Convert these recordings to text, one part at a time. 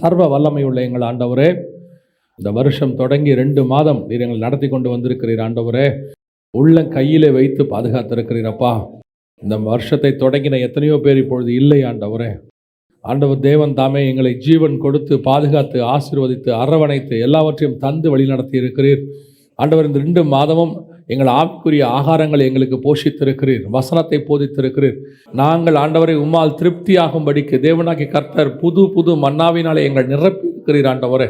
சர்வ வல்லமையுள்ள எங்கள் ஆண்டவரே, இந்த வருஷம் தொடங்கி 2 மாதம் நீர் எங்களை நடத்தி கொண்டு வந்திருக்கிறீர் ஆண்டவரே. உள்ள கையிலே வைத்து பாதுகாத்திருக்கிறீரப்பா. இந்த வருஷத்தை தொடங்கின எத்தனையோ பேர் இப்பொழுது இல்லை ஆண்டவரே. ஆண்டவர் தேவன் தாமே எங்களை ஜீவன் கொடுத்து பாதுகாத்து ஆசீர்வதித்து அரவணைத்து எல்லாவற்றையும் தந்து வழி நடத்தி இருக்கிறீர் ஆண்டவர். இந்த 2 மாதமும் எங்கள் ஆவிக்குரிய ஆகாரங்களை எங்களுக்கு போஷித்திருக்கிறீர், வசனத்தை போதித்திருக்கிறீர். நாங்கள் ஆண்டவரை உம்மால் திருப்தியாகும்படிக்கு தேவனாகிய கர்த்தர் புது புது மன்னாவினாலே எங்கள் நிரப்பி இருக்கிறீர் ஆண்டவரே.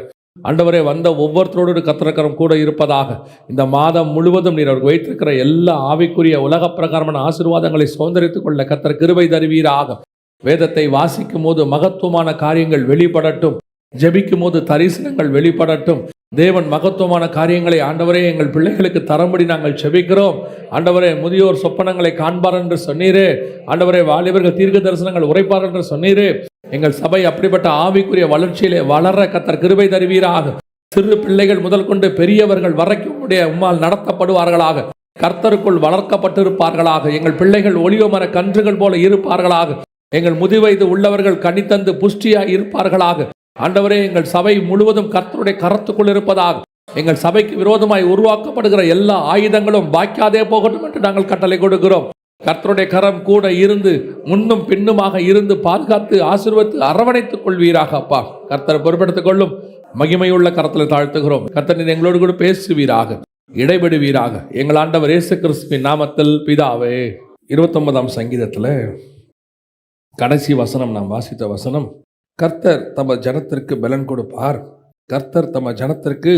ஆண்டவரே, வந்த ஒவ்வொருத்தரோடு கர்த்தர் கூட இருப்பதாக. இந்த மாதம் முழுவதும் நீர் அவருக்கு வைத்திருக்கிற எல்லா ஆவிக்குரிய உலக பிரகாரமான ஆசீர்வாதங்களை சுதந்திரித்துக் கொள்ள கர்த்தர் கிருபை தருவீராக. வேதத்தை வாசிக்கும் போது மகத்துவமான காரியங்கள் வெளிப்படட்டும், ஜெபிக்கும் போது தரிசனங்கள் வெளிப்படட்டும். தேவன் மகத்துவமான காரியங்களை ஆண்டவரே எங்கள் பிள்ளைகளுக்கு தரும்படி நாங்கள் ஜெபிக்கிறோம் ஆண்டவரே. முதியோர் சொப்பனங்களை காண்பார் என்று சொன்னீரே ஆண்டவரே. வாலிபர்கள் தீர்க்க தரிசனங்கள் உரைப்பார் என்று சொன்னீரே. எங்கள் சபை அப்படிப்பட்ட ஆவிக்குரிய வளர்ச்சியிலே வளர கர்த்தர் கிருபை தருவீராக. சிறு பிள்ளைகள் முதல் கொண்டு பெரியவர்கள் வரைக்கும் உம்மால் நடத்தப்படுவார்களாக. கர்த்தருக்குள் வளர்க்கப்பட்டிருப்பார்களாக. எங்கள் பிள்ளைகள் ஒளிவ மர கன்றுகள் போல இருப்பார்களாக. எங்கள் முதிவயது உள்ளவர்கள் கனித்தந்து புஷ்டியாய் இருப்பார்களாக. ஆண்டவரே, எங்கள் சபை முழுவதும் கர்த்தருடைய கரத்துக்குள் இருப்பதாக. எங்கள் சபைக்கு விரோதமாய் உருவாக்கப்படுகிற எல்லா ஆயுதங்களும் வாய்க்காதே போகட்டும் என்று நாங்கள் கட்டளை கொடுக்கிறோம். கர்த்தருடைய கரம் கூட இருந்து முன்னும் பின்னுமாக இருந்து பாதுகாத்து ஆசீர்வதித்து அரவணைத்துக் கொள்வீராக அப்பா. கர்த்தரை பொறுப்பெடுத்துக் கொள்ளும் மகிமையுள்ள கரத்தில் தாழ்த்துகிறோம். கர்த்தர் எங்களோடு கூட பேசுவீராக, இடைபெடுவீராக. எங்கள் ஆண்டவர் இயேசு கிறிஸ்துவின் நாமத்தில் பிதாவே. 29ஆம் சங்கீதத்தில் கடைசி வசனம் நாம் வாசித்த வசனம், கர்த்தர் தம ஜனத்திற்கு பலன் கொடுப்பார், கர்த்தர் தம ஜனத்திற்கு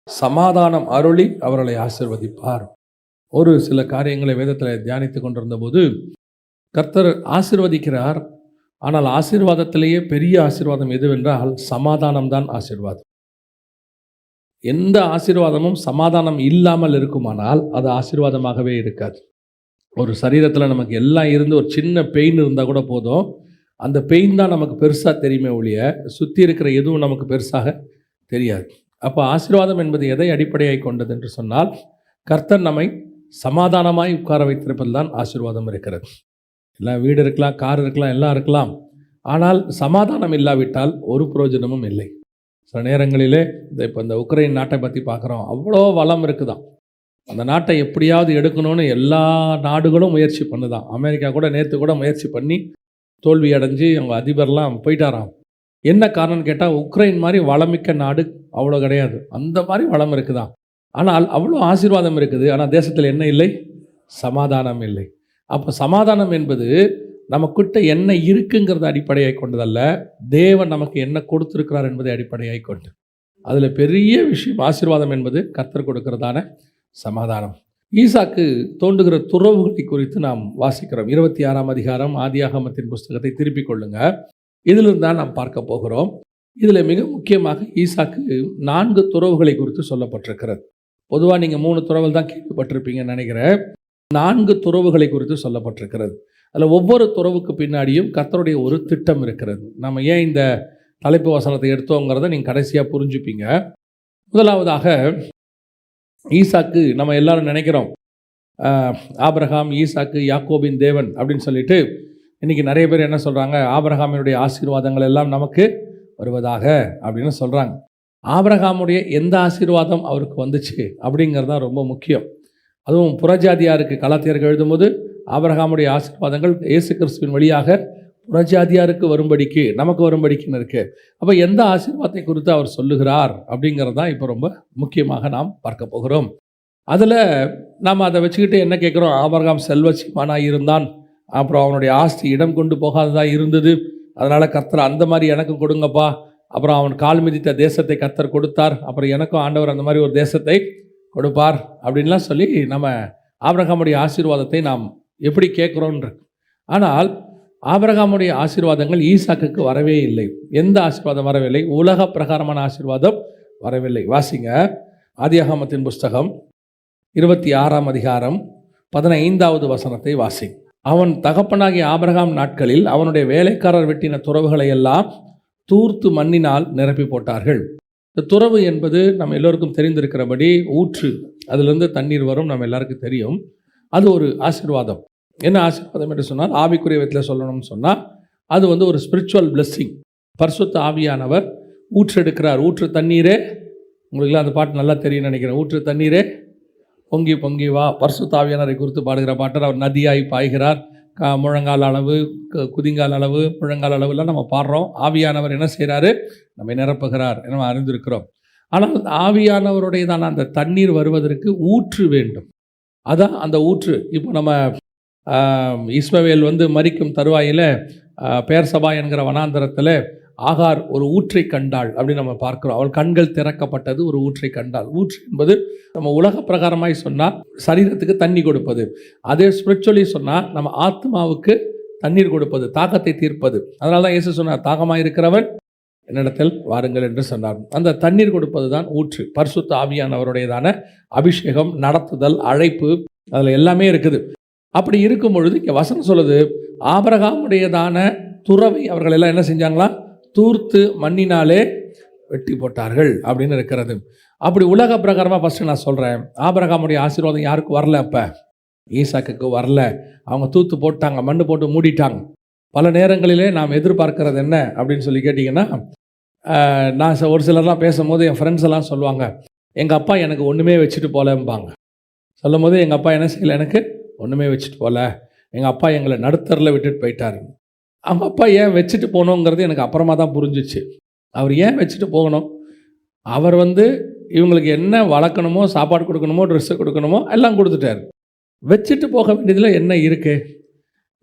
சமாதானம் அருளி அவர்களை ஆசீர்வதிப்பார். ஒரு சில காரியங்களை வேதத்தில் தியானித்து கொண்டிருந்த போது கர்த்தர் ஆசீர்வதிக்கிறார். ஆனால் ஆசீர்வாதத்திலேயே பெரிய ஆசீர்வாதம் எதுவென்றால் சமாதானம்தான் ஆசீர்வாதம். எந்த ஆசீர்வாதமும் சமாதானம் இல்லாமல் இருக்குமானால் அது ஆசீர்வாதமாகவே இருக்காது. ஒரு சரீரத்தில் நமக்கு எல்லாம் இருந்து ஒரு சின்ன பெயின் இருந்தால் கூட போதும், அந்த பெயின் தான் நமக்கு பெருசாக தெரியுமே ஒழிய சுற்றி இருக்கிற எதுவும் நமக்கு பெருசாக தெரியாது. அப்போ ஆசீர்வாதம் என்பது எதை அடிப்படையாக கொண்டது என்று சொன்னால், கர்த்தர் நம்மை சமாதானமாய் உட்கார வைத்திருப்பது தான் ஆசீர்வாதம் இருக்கிறது. எல்லாம் வீடு இருக்கலாம், கார் இருக்கலாம், எல்லாம் இருக்கலாம். ஆனால் சமாதானம் இல்லாவிட்டால் ஒரு பிரயோஜனமும் இல்லை. சில நேரங்களிலே இப்போ இந்த உக்ரைன் நாட்டை பற்றி பார்க்குறோம். அவ்வளோ வளம் இருக்குதான். அந்த நாட்டை எப்படியாவது எடுக்கணும்னு எல்லா நாடுகளும் முயற்சி பண்ணுதான். அமெரிக்கா கூட நேற்று கூட முயற்சி பண்ணி தோல்வி அடைஞ்சு அவங்க அதிபர்லாம் போயிட்டாராம். என்ன காரணம்னு கேட்டால், உக்ரைன் மாதிரி வளமிக்க நாடு அவ்வளோ கிடையாது, அந்த மாதிரி வளம் இருக்குதான். ஆனால் அவ்வளோ ஆசீர்வாதம் இருக்குது. ஆனால் தேசத்தில் என்ன இல்லை? சமாதானம் இல்லை. அப்போ சமாதானம் என்பது நமக்கிட்ட என்ன இருக்குங்கிறத அடிப்படையாக கொண்டதல்ல, தேவன் நமக்கு என்ன கொடுத்துருக்கிறார் என்பதை அடிப்படையாக கொண்டு. அதில் பெரிய விஷயம் ஆசீர்வாதம் என்பது கர்த்தர் கொடுக்கிறதான சமாதானம். ஈசாக்கு தோண்டுகிற துறவுகளை குறித்து நாம் வாசிக்கிறோம். 26ஆம் அதிகாரம் ஆதியாகமத்தின் புஸ்தகத்தை திருப்பிக் கொள்ளுங்க. இதிலிருந்து தான் நாம் பார்க்க போகிறோம். இதில் மிக முக்கியமாக ஈசாக்கு 4 துறவுகளை குறித்து சொல்லப்பட்டிருக்கிறது. பொதுவாக நீங்கள் 3 துறவுகள் தான் கேள்விப்பட்டிருப்பீங்கன்னு நினைக்கிறேன். 4 துறவுகளை குறித்து சொல்லப்பட்டிருக்கிறது. அதில் ஒவ்வொரு துறவுக்கு பின்னாடியும் கர்த்தருடைய ஒரு திட்டம் இருக்கிறது. நம்ம ஏன் இந்த தலைப்பு வசனத்தை எடுத்தோங்கிறத நீங்கள் கடைசியாக புரிஞ்சுப்பீங்க. முதலாவதாக ஈசாக்கு, நம்ம எல்லாரும் நினைக்கிறோம் ஆபிரகாம், ஈசாக்கு, யாக்கோபின் தேவன் அப்படின்னு சொல்லிட்டு இன்றைக்கி நிறைய பேர் என்ன சொல்கிறாங்க, ஆபிரகாமினுடைய ஆசீர்வாதங்கள் எல்லாம் நமக்கு வருவதாக அப்படின்னு சொல்கிறாங்க. ஆபிரகாமுடைய எந்த ஆசீர்வாதம் அவருக்கு வந்துச்சு அப்படிங்கிறது தான் ரொம்ப முக்கியம். அதுவும் புறஜாதியாருக்கு கலாத்தியர்கள் எழுதும்போது ஆபிரகாமுடைய ஆசீர்வாதங்கள் இயேசு கிறிஸ்துவின் வழியாக புறஜாதியாருக்கு வரும்படிக்கு, நமக்கு வரும்படிக்குன்னு இருக்குது. அப்போ எந்த ஆசீர்வாதத்தை குறித்து அவர் சொல்லுகிறார் அப்படிங்கிறது தான் இப்போ ரொம்ப முக்கியமாக நாம் பார்க்க போகிறோம். அதில் நாம் அதை வச்சுக்கிட்டு என்ன கேட்குறோம், ஆபிரகாம் செல்வச்சீமானாக இருந்தான், அப்புறம் அவனுடைய ஆஸ்தி இடம் கொண்டு போகாததாக இருந்தது, அதனால் கர்த்தர் அந்த மாதிரி எனக்கும் கொடுங்கப்பா, அப்புறம் அவன் கால் மிதித்த தேசத்தை கர்த்தர் கொடுத்தார், அப்புறம் எனக்கும் ஆண்டவர் அந்த மாதிரி ஒரு தேசத்தை கொடுப்பார் அப்படின்லாம் சொல்லி நம்ம ஆபிரகாமுடைய ஆசீர்வாதத்தை நாம் எப்படி கேட்குறோன்ற. ஆனால் ஆபிரகாமுடைய ஆசீர்வாதங்கள் ஈசாக்குக்கு வரவே இல்லை. எந்த ஆசீர்வாதம் வரவில்லை? உலக பிரகாரமான ஆசீர்வாதம் வரவில்லை. வாசிங்க ஆதியாகமத்தின் புஸ்தகம் 26ஆம் அதிகாரம் 15வது வசனத்தை வாசி. அவன் தகப்பனாகிய ஆபிரகாம் நாட்களில் அவனுடைய வேலைக்காரர் வெட்டின துறவுகளை எல்லாம் தூர்த்து மண்ணினால் நிரப்பி போட்டார்கள். இந்த துறவு என்பது நம்ம எல்லோருக்கும் தெரிந்திருக்கிறபடி ஊற்று, அதிலிருந்து தண்ணீர் வரும், நம்ம எல்லாருக்கும் தெரியும். அது ஒரு ஆசீர்வாதம். என்ன ஆசீர்வாதம் என்று சொன்னால், ஆவிக்குரிய விதத்தில் சொல்லணும்னு சொன்னால் அது ஒரு ஸ்பிரிச்சுவல் பிளெஸ்ஸிங், பரிசுத்த ஆவியானவர் ஊற்றெடுக்கிறார். ஊற்று தண்ணீரே, உங்களுக்குலாம் அந்த பாட்டு நல்லா தெரியும் நினைக்கிறேன். ஊற்று தண்ணீரே பொங்கி பொங்கி வா. பரிசுத்த ஆவியானவரை குறித்து பாடுகிற பாட்டர். அவர் நதியாய் பாய்கிறார். முழங்கால் அளவு, குதிங்கால் அளவு, முழங்கால் அளவுலாம் நம்ம பாடுறோம். ஆவியானவர் என்ன செய்கிறாரு? நம்மை நிரப்புகிறார் நம்ம அறிந்திருக்கிறோம். ஆனால் ஆவியானவருடையதான அந்த தண்ணீர் வருவதற்கு ஊற்று வேண்டும். அதான் அந்த ஊற்று. இப்போ நம்ம இஸ்மவேல் மரிக்கும் தருவாயில் பேர்சபா என்கிற வனாந்தரத்தில் ஆகார் ஒரு ஊற்றை கண்டாள் அப்படின்னு நம்ம பார்க்குறோம். அவள் கண்கள் திறக்கப்பட்டது, ஒரு ஊற்றை கண்டாள். ஊற்று என்பது நம்ம உலக பிரகாரமாய் சொன்னால் சரீரத்துக்கு தண்ணி கொடுப்பது. அதே ஸ்பிரிச்சுவலி சொன்னால் நம்ம ஆத்மாவுக்கு தண்ணீர் கொடுப்பது, தாகத்தை தீர்ப்பது. அதனால தான் இயேசு சொன்னார், தாகமாக இருக்கிறவன் என்னிடத்தில் வாருங்கள் என்று சொன்னார். அந்த தண்ணீர் கொடுப்பது தான் ஊற்று. பரிசுத்த ஆவியானவருடையதான அபிஷேகம், நடத்துதல், அழைப்பு, அதில் எல்லாமே இருக்குது. அப்படி இருக்கும் பொழுது இங்கே வசனம் சொல்லுது, ஆபிரகாமுடையதான துறவை அவர்கள் எல்லாம் என்ன செஞ்சாங்களா? தூர்த்து மண்ணினாலே வெட்டி போட்டார்கள் அப்படின்னு இருக்கிறது. அப்படி உலக பிரகாரமாக ஃபஸ்ட்டு நான் சொல்கிறேன், ஆபிரகாமுடைய ஆசீர்வாதம் யாருக்கு வரல? அப்போ ஈசாக்குக்கு வரல. அவங்க தூத்து போட்டாங்க, மண்ணு போட்டு மூடிட்டாங்க. பல நேரங்களிலே நாம் எதிர்பார்க்கறது என்ன அப்படின்னு சொல்லி கேட்டிங்கன்னா, நான் ஒரு சிலர்லாம் பேசும்போது என் ஃப்ரெண்ட்ஸ் எல்லாம் சொல்லுவாங்க, எங்கள் அப்பா எனக்கு ஒன்றுமே வச்சுட்டு போகலம்பாங்க. சொல்லும் போது எங்கள் அப்பா என்ன செய்யலை, எனக்கு ஒன்றுமே வச்சுட்டு போகல, எங்கள் அப்பா எங்களை நடுத்தரில் விட்டுட்டு போயிட்டார். அவங்க அப்பா ஏன் வச்சுட்டு போகணுங்கிறது எனக்கு அப்புறமா தான் புரிஞ்சிச்சு. அவர் ஏன் வச்சுட்டு போகணும்? அவர் இவங்களுக்கு என்ன வளர்க்கணுமோ, சாப்பாடு கொடுக்கணுமோ, ட்ரெஸ்ஸு கொடுக்கணுமோ எல்லாம் கொடுத்துட்டார். வச்சுட்டு போக வேண்டியதில் என்ன இருக்குது?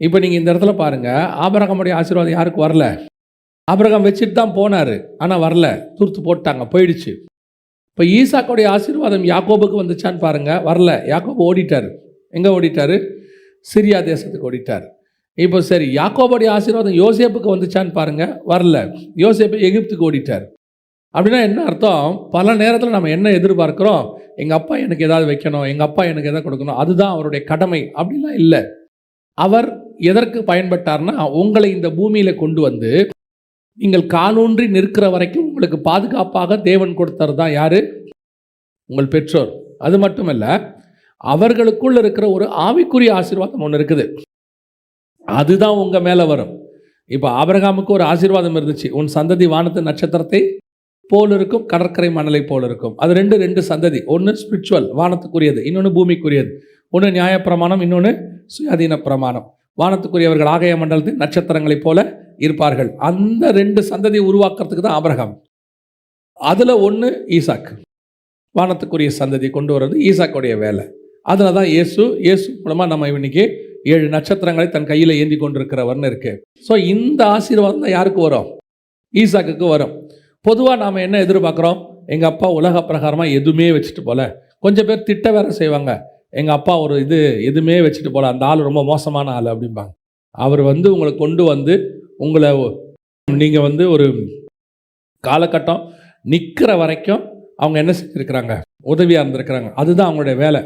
இப்போ நீங்கள் இந்த இடத்துல பாருங்கள், ஆபிரகாமுடைய ஆசீர்வாதம் யாருக்கு வரல? ஆபிரகாம் வச்சுட்டு தான் போனார், ஆனால் வரல, தூர்த்து போட்டாங்க, போயிடுச்சு. இப்போ ஈசாக்குடைய ஆசீர்வாதம் யாக்கோபுக்கு வந்துச்சான்னு பாருங்கள், வரல. யாக்கோபு ஓடிட்டார். எங்கே ஓடிட்டார்? சிரியா தேசத்துக்கு ஓடிட்டார். இப்போ சரி, யாக்கோபுடைய ஆசீர்வாதம் யோசேப்புக்கு வந்துச்சான்னு பாருங்கள், வரல. யோசேப்பு எகிப்துக்கு ஓடிட்டார். அப்படின்னா என்ன அர்த்தம்? பல நேரத்தில் நம்ம என்ன எதிர்பார்க்குறோம்? எங்கள் அப்பா எனக்கு ஏதாவது வைக்கணும், எங்கள் அப்பா எனக்கு எதாவது கொடுக்கணும், அதுதான் அவருடைய கடமை அப்படிலாம் இல்லை. அவர் எதற்கு பயன்பட்டார்னா, உங்களை இந்த பூமியில் கொண்டு வந்து நீங்கள் காலூன்றி நிற்கிற வரைக்கும் உங்களுக்கு பாதுகாப்பாக தேவன் கொடுத்தது தான் யார்? உங்கள் பெற்றோர். அது மட்டுமல்ல, அவர்களுக்குள் இருக்கிற ஒரு ஆவிக்குரிய ஆசீர்வாதம் ஒன்று இருக்குது, அதுதான் உங்கள் மேலே வரும். இப்போ ஆபிரகாமுக்கு ஒரு ஆசீர்வாதம் இருந்துச்சு, உன் சந்ததி வானத்து நட்சத்திரத்தை போல் இருக்கும், கடற்கரை மணலை போல் இருக்கும். அது ரெண்டு சந்ததி. ஒன்று ஸ்பிரிச்சுவல், வானத்துக்குரியது, இன்னொன்று பூமிக்குரியது. ஒன்று நியாயப்பிரமாணம், இன்னொன்று சுயாதீன பிரமாணம். வானத்துக்குரியவர்கள் ஆகாய மண்டலத்தின் நட்சத்திரங்களைப் போல இருப்பார்கள். அந்த 2 சந்ததியை உருவாக்குறதுக்கு தான் ஆபிரகாம். அதில் ஒன்று ஈசாக். வானத்துக்குரிய சந்ததி கொண்டு வர்றது ஈசாக்குடைய வேலை. அதில் தான் இயேசு மூலமாக நம்ம இன்னைக்கு 7 நட்சத்திரங்களை தன் கையில் ஏந்தி கொண்டிருக்கிறவர்னு இருக்கு. ஸோ இந்த ஆசீர்வாதம் தான் யாருக்கு வரும்? ஈசாக்குக்கு வரும். பொதுவாக நாம் என்ன எதிர்பார்க்குறோம்? எங்கள் அப்பா உலக பிரகாரமாக எதுவுமே வச்சுட்டு போல. கொஞ்சம் பேர் திட்ட வேற செய்வாங்க, எங்கள் அப்பா ஒரு எதுவுமே வச்சுட்டு போல, அந்த ஆள் ரொம்ப மோசமான ஆள் அப்படிம்பாங்க. அவர் உங்களை கொண்டு உங்களை நீங்கள் ஒரு காலகட்டம் நிற்கிற வரைக்கும் அவங்க என்ன செஞ்சுருக்கிறாங்க? உதவியாக இருந்திருக்கிறாங்க. அதுதான் அவங்களுடைய வேலை.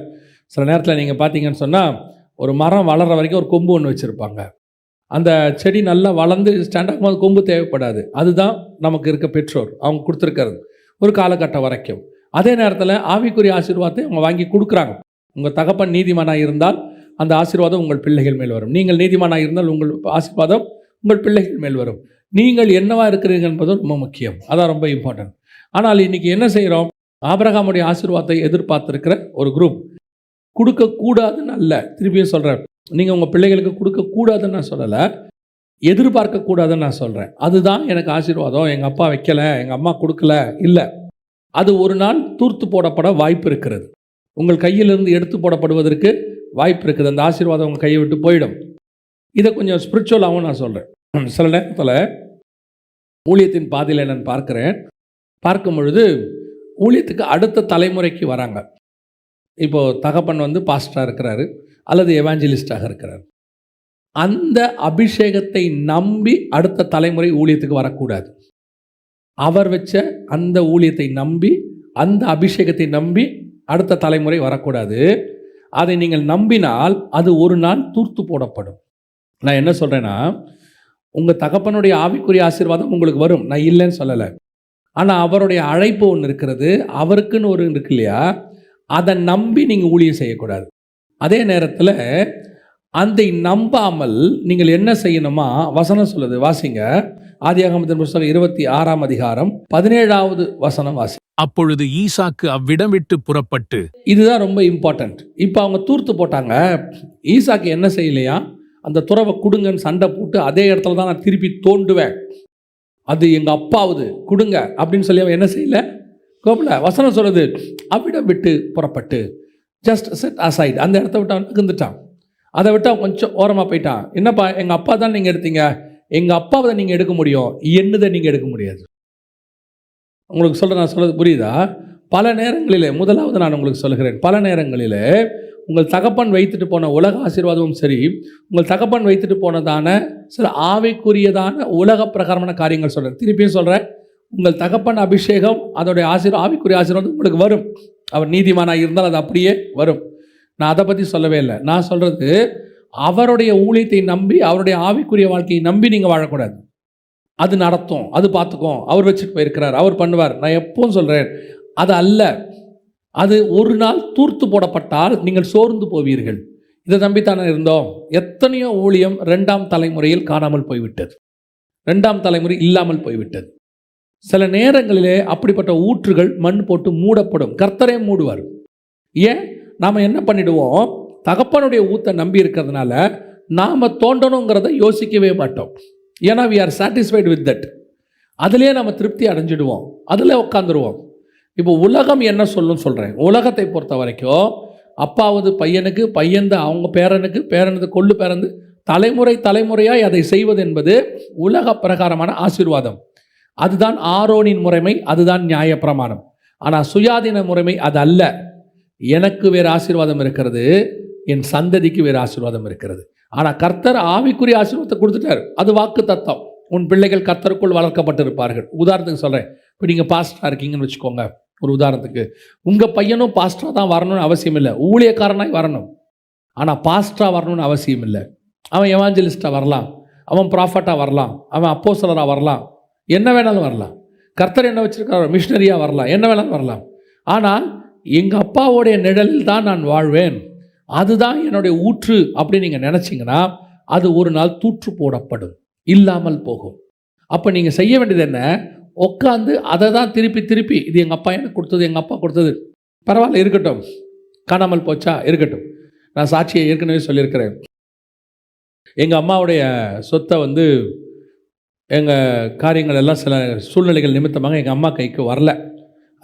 சில நேரத்தில் நீங்கள் பார்த்தீங்கன்னு சொன்னால், ஒரு மரம் வளர்கிற வரைக்கும் ஒரு கொம்பு ஒன்று வச்சுருப்பாங்க. அந்த செடி நல்லா வளர்ந்து ஸ்டாண்ட் ஆகும்போது கொம்பு தேவைப்படாது. அதுதான் நமக்கு இருக்க பெற்றோர் அவங்க கொடுத்துருக்கிறது ஒரு காலகட்டம் வரைக்கும். அதே நேரத்தில் ஆவிக்குரிய ஆசீர்வாதத்தை அவங்க வாங்கி கொடுக்குறாங்க. உங்கள் தகப்பன் நீதிமானாக இருந்தால் அந்த ஆசீர்வாதம் உங்கள் பிள்ளைகள் மேல் வரும். நீங்கள் நீதிமானாக இருந்தால் உங்கள் ஆசீர்வாதம் உங்கள் பிள்ளைகள் மேல் வரும். நீங்கள் என்னவா இருக்கிறீர்கள் என்பது ரொம்ப முக்கியம். அதான் ரொம்ப இம்பார்ட்டன்ட். ஆனால் இன்றைக்கி என்ன செய்கிறோம்? ஆபிரகாமுடைய ஆசீர்வாதத்தை எதிர்பார்த்துருக்கிற ஒரு குரூப். கொடுக்கக்கூடாதுன்னு அல்ல, திருப்பியும் சொல்கிறேன், நீங்கள் உங்கள் பிள்ளைகளுக்கு கொடுக்கக்கூடாதுன்னு நான் சொல்லலை, எதிர்பார்க்கக்கூடாதுன்னு நான் சொல்கிறேன். அதுதான் எனக்கு ஆசீர்வாதம், எங்கள் அப்பா வைக்கலை, எங்கள் அம்மா கொடுக்கல, இல்லை. அது ஒரு நாள் தூர்த்து போடப்பட வாய்ப்பு இருக்கிறது. உங்கள் கையிலிருந்து எடுத்து போடப்படுவதற்கு வாய்ப்பு இருக்குது. அந்த ஆசீர்வாதம் உங்கள் கையை விட்டு போயிடும். இதை கொஞ்சம் ஸ்பிரிச்சுவலாகவும் நான் சொல்கிறேன். சில நேரத்தில் ஊழியத்தின் பாதையில் நான் பார்க்கும் பொழுது ஊழியத்துக்கு அடுத்த தலைமுறைக்கு வராங்க. இப்போது தகப்பன் பாஸ்டராக இருக்கிறாரு அல்லது எவாஞ்சலிஸ்டாக இருக்கிறார். அந்த அபிஷேகத்தை நம்பி அடுத்த தலைமுறை ஊழியத்துக்கு வரக்கூடாது. அவர் வச்ச அந்த ஊழியத்தை நம்பி, அந்த அபிஷேகத்தை நம்பி அடுத்த தலைமுறை வரக்கூடாது. அதை நீங்கள் நம்பினால் அது ஒரு நாள் தூர்த்து போடப்படும். நான் என்ன சொல்கிறேன்னா, உங்கள் தகப்பனுடைய ஆவிக்குரிய ஆசீர்வாதம் உங்களுக்கு வரும், நான் இல்லைன்னு சொல்லலை. ஆனால் அவருடைய அழைப்பு ஒன்று இருக்கிறது, அவருக்குன்னு ஒரு இருக்கு இல்லையா, அதை நம்பி நீங்கள் ஊழியம் செய்யக்கூடாது. அதே நேரத்தில் அதை நம்பாமல் நீங்கள் என்ன செய்யணுமா? வசனம் சொல்லுது, வாசிங்க. ஆதியாகமத்தின் புத்தகம் 26ஆம் அதிகாரம் 17வது வசனம் வாசி. அப்பொழுது ஈசாக்கு அவ்விடம் விட்டு புறப்பட்டு. இதுதான் ரொம்ப இம்பார்ட்டன்ட். இப்போ அவங்க தூர்த்து போட்டாங்க. ஈசாக்கு என்ன செய்யலையா, அந்த துறவை கொடுங்கன்னு சண்டை போட்டு அதே இடத்துல தான் நான் திருப்பி தோண்டுவேன், அது எங்கள் அப்பாவுது கொடுங்க அப்படின்னு சொல்லி அவன் என்ன செய்யல, கோபல. வசனம் சொல்றது அவ்விடம் விட்டு புறப்பட்டு, ஜஸ்ட் செட் அசைட், அந்த இடத்த விட்டு அவன் நகர்ந்துட்டான். அதை விட்டு அவன் கொஞ்சம் ஓரமாக போயிட்டான். என்னப்பா, எங்கள் அப்பா தான் நீங்கள் எடுத்தீங்க, எங்கள் அப்பாவை தான் நீங்கள் எடுக்க முடியும், என்னதை நீங்கள் எடுக்க முடியாது. உங்களுக்கு நான் சொல்கிறது புரியுதா? பல நேரங்களில், முதலாவது நான் உங்களுக்கு சொல்கிறேன், பல நேரங்களில் உங்கள் தகப்பன் வைத்துட்டு போன உலக ஆசீர்வாதமும் சரி, உங்கள் தகப்பன் வைத்துட்டு போனதான சில ஆவிக்குரியதான உலக பிரகாரமான காரியங்கள் சொல்கிறேன், திருப்பியும் சொல்கிறேன், உங்கள் தகப்பன் அபிஷேகம் அதோடைய ஆவிக்குரிய ஆசீர்வாதம் உங்களுக்கு வரும். அவர் நீதிமானாக இருந்தால் அது அப்படியே வரும். நான் அதை பற்றி சொல்லவே இல்லை. நான் சொல்கிறது, அவருடைய ஊழியத்தை நம்பி, அவருடைய ஆவிக்குரிய வாழ்க்கையை நம்பி நீங்கள் வாழக்கூடாது. அது நடத்தும், அது பார்த்துக்கும், அவர் வச்சுட்டு போயிருக்கிறார், அவர் பண்ணுவார். நான் எப்பவும் சொல்கிறேன், அது அல்ல. அது ஒரு நாள் தூர்த்து போடப்பட்டால் நீங்கள் சோர்ந்து போவீர்கள். இதை நம்பித்தானே இருந்தோம். எத்தனையோ ஊழியம் 2ஆம் தலைமுறையில் காணாமல் போய்விட்டது, 2ஆம் தலைமுறை இல்லாமல் போய்விட்டது. சில நேரங்களிலே அப்படிப்பட்ட ஊற்றுகள் மண் போட்டு மூடப்படும். கர்த்தரே மூடுவார். ஏன்? நாம் என்ன பண்ணிடுவோம், தகப்பனுடைய ஊத்தை நம்பி இருக்கிறதுனால நாம் தோண்டணுங்கிறத யோசிக்கவே மாட்டோம். ஏன்னா we are satisfied with that. அதிலே நம்ம திருப்தி அடைஞ்சிடுவோம், அதில் உட்காந்துருவோம். இப்போ உலகம் என்ன சொல்கிறேன், உலகத்தை பொறுத்த வரைக்கும் அப்பாவது பையனுக்கு, பையன் அவங்க பேரனுக்கு, பேரனது கொள்ளு பேரந்து, தலைமுறையாய் அதை செய்வது என்பது உலக பிரகாரமான ஆசீர்வாதம். அதுதான் ஆரோனின் முறைமை, அதுதான் நியாயப்பிரமாணம். ஆனால் சுயாதீன முறைமை அது அல்ல. எனக்கு வேறு ஆசீர்வாதம் இருக்கிறது, என் சந்ததிக்கு வேறு ஆசீர்வாதம் இருக்கிறது. ஆனால் கர்த்தர் ஆவிக்குரிய ஆசீர்வாதத்தை கொடுத்துட்டார். அது வாக்கு தத்தம். உன் பிள்ளைகள் கர்த்தருக்குள் வளர்க்கப்பட்டிருப்பார்கள். உதாரணத்துக்கு சொல்கிறேன், இப்போ நீங்கள் பாஸ்டராக இருக்கீங்கன்னு வச்சுக்கோங்க. ஒரு உதாரணத்துக்கு, உங்கள் பையனும் பாஸ்டராக தான் வரணும்னு அவசியம் இல்லை, ஊழியக்காரனாய் வரணும். ஆனால் பாஸ்டராக வரணும்னு அவசியம் இல்லை. அவன் எவாஞ்சலிஸ்டாக வரலாம், அவன் ப்ராஃபட்டாக வரலாம், அவன் அப்போஸ்தலராக வரலாம், என்ன வேணாலும் வரலாம். கர்த்தர் என்ன வச்சுருக்காரோ, மிஷினரியாக வரலாம், என்ன வேணாலும் வரலாம். ஆனால் எங்கள் அப்பாவோடைய நிழலில் தான் நான் வாழ்வேன், அதுதான் என்னுடைய ஊற்று அப்படின்னு நீங்கள் நினச்சிங்கன்னா அது ஒரு நாள் தூற்று போடப்படும், இல்லாமல் போகும். அப்போ நீங்கள் செய்ய வேண்டியது என்ன, உட்காந்து அதை தான் திருப்பி இது எங்கள் அப்பா எனக்கு கொடுத்தது, எங்கள் அப்பா கொடுத்தது, பரவாயில்ல இருக்கட்டும், காணாமல் போச்சா இருக்கட்டும். நான் சாட்சியை ஏற்கனவே சொல்லியிருக்கிறேன். எங்கள் அம்மாவுடைய சொத்தை எங்கள் காரியங்கள் எல்லாம் சில சூழ்நிலைகள் நிமித்தமாக எங்கள் அம்மா கைக்கு வரல.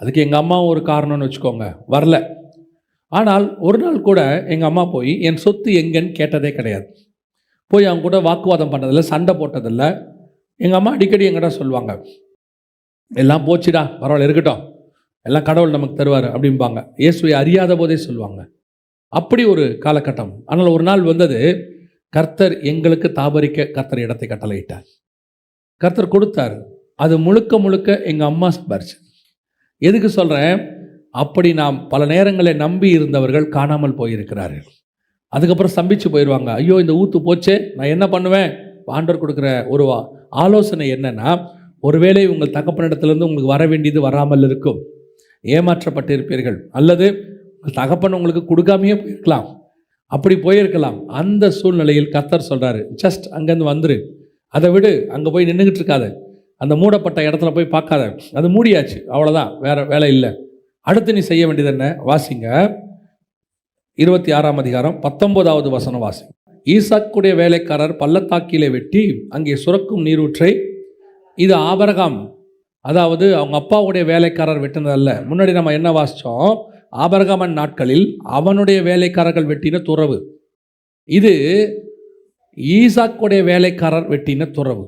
அதுக்கு எங்கள் அம்மாவும் ஒரு காரணம்னு வச்சுக்கோங்க, வரல. ஆனால் ஒரு நாள் கூட எங்கள் அம்மா போய் என் சொத்து எங்கன்னு கேட்டதே கிடையாது. போய் அவங்க கூட வாக்குவாதம் பண்ணதில்லை, சண்டை போட்டதில்லை. எங்கள் அம்மா அடிக்கடி எங்கிட்ட சொல்லுவாங்க, எல்லாம் போச்சுடா, பரவாயில்ல இருக்கட்டும், எல்லாம் கடவுள் நமக்கு தருவார் அப்படிம்பாங்க. இயேசுவை அறியாத போதே சொல்லுவாங்க. அப்படி ஒரு காலகட்டம். ஆனால் ஒரு நாள் வந்தது, கர்த்தர் எங்களுக்கு தாபரிக்க கர்த்தர் இடத்தை கட்டளையிட்டார். கர்த்தர் கொடுத்தார். அது முழுக்க எங்கள் அம்மா சம்பாரிச்சு. எதுக்கு சொல்கிறேன், அப்படி நாம் பல நேரங்களில் நம்பி இருந்தவர்கள் காணாமல் போயிருக்கிறார்கள். அதுக்கப்புறம் ஸ்தம்பிச்சு போயிடுவாங்க. ஐயோ இந்த ஊற்று போச்சே, நான் என்ன பண்ணுவேன். ஆண்டவர் கொடுக்குற ஒரு ஆலோசனை என்னன்னா, ஒருவேளை உங்கள் தகப்பனிடத்திலிருந்து உங்களுக்கு வர வேண்டியது வராமல் இருக்கும், ஏமாற்றப்பட்டு இருப்பீர்கள், அல்லது உங்கள் தகப்பன் உங்களுக்கு கொடுக்காமையே போயிருக்கலாம், அப்படி போயிருக்கலாம். அந்த சூழ்நிலையில் கர்த்தர் சொல்கிறாரு, ஜஸ்ட் அங்கேருந்து வந்துரு, அதை விடு, அங்கே போய் நின்றுக்கிட்டு இருக்காத, அந்த மூடப்பட்ட இடத்துல போய் பார்க்காத, அது மூடியாச்சு, அவ்வளோதான், வேறு வேலை இல்லை. அடுத்து நீ செய்ய வேண்டியது என்ன, வாசிங்க 26ஆம் அதிகாரம் 19வது வசனம் வாசிங்க. ஈசாக்குடைய வேலைக்காரர் பள்ளத்தாக்கிலே வெட்டி அங்கே சுரக்கும் நீரூற்றை, இது ஆபிரகாம், அதாவது அவங்க அப்பாவுடைய வேலைக்காரர் வெட்டினதல்ல. முன்னாடி நம்ம என்ன வாசித்தோம், ஆபிரகாமன் நாட்களில் அவனுடைய வேலைக்காரர்கள் வெட்டின துறவு, இது ஈசாக்குடைய வேலைக்காரர் வெட்டின துறவு.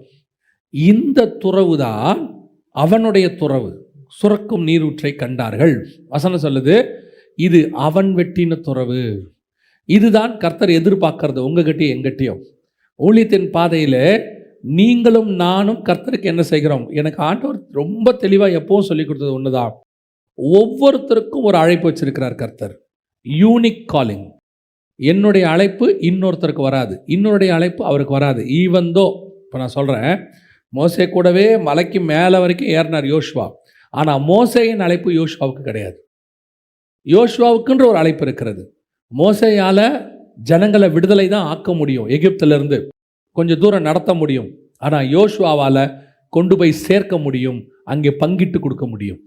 இந்த துறவு தான் அவனுடைய துறவு. சுரக்கும் நீரூற்றை கண்டார்கள். வசனம் சொல்லுது, இது அவன் வெட்டின துறவு. இதுதான் கர்த்தர் எதிர்பார்க்கறது உங்ககிட்டயும் எங்கிட்டையும். ஊழியத்தின் பாதையில் நீங்களும் நானும் கர்த்தருக்கு என்ன செய்கிறோம். எனக்கு ஆண்டவர் ரொம்ப தெளிவாக எப்பவும் சொல்லி கொடுத்தது ஒன்று தான், ஒவ்வொருத்தருக்கும் ஒரு அழைப்பு வச்சிருக்கிறார் கர்த்தர், யூனிக் காலிங். என்னுடைய அழைப்பு இன்னொருத்தருக்கு வராது, இன்னொருடைய அழைப்பு அவருக்கு வராது. ஈவந்தோ இப்போ நான் சொல்கிறேன், மோசே கூடவே மலைக்கு மேலே வரைக்கும் ஏறினார் யோசுவா, ஆனால் மோசேயின் அழைப்பு யோசுவாவுக்கு கிடையாது. யோசுவாவுக்குன்ற ஒரு அழைப்பு இருக்கிறது. மோசேயால் ஜனங்களை விடுதலை தான் ஆக்க முடியும், எகிப்திலிருந்து கொஞ்சம் தூரம் நடத்த முடியும். ஆனால் யோசுவாவால் கொண்டு போய் சேர்க்க முடியும், அங்கே பங்கிட்டு கொடுக்க முடியும்.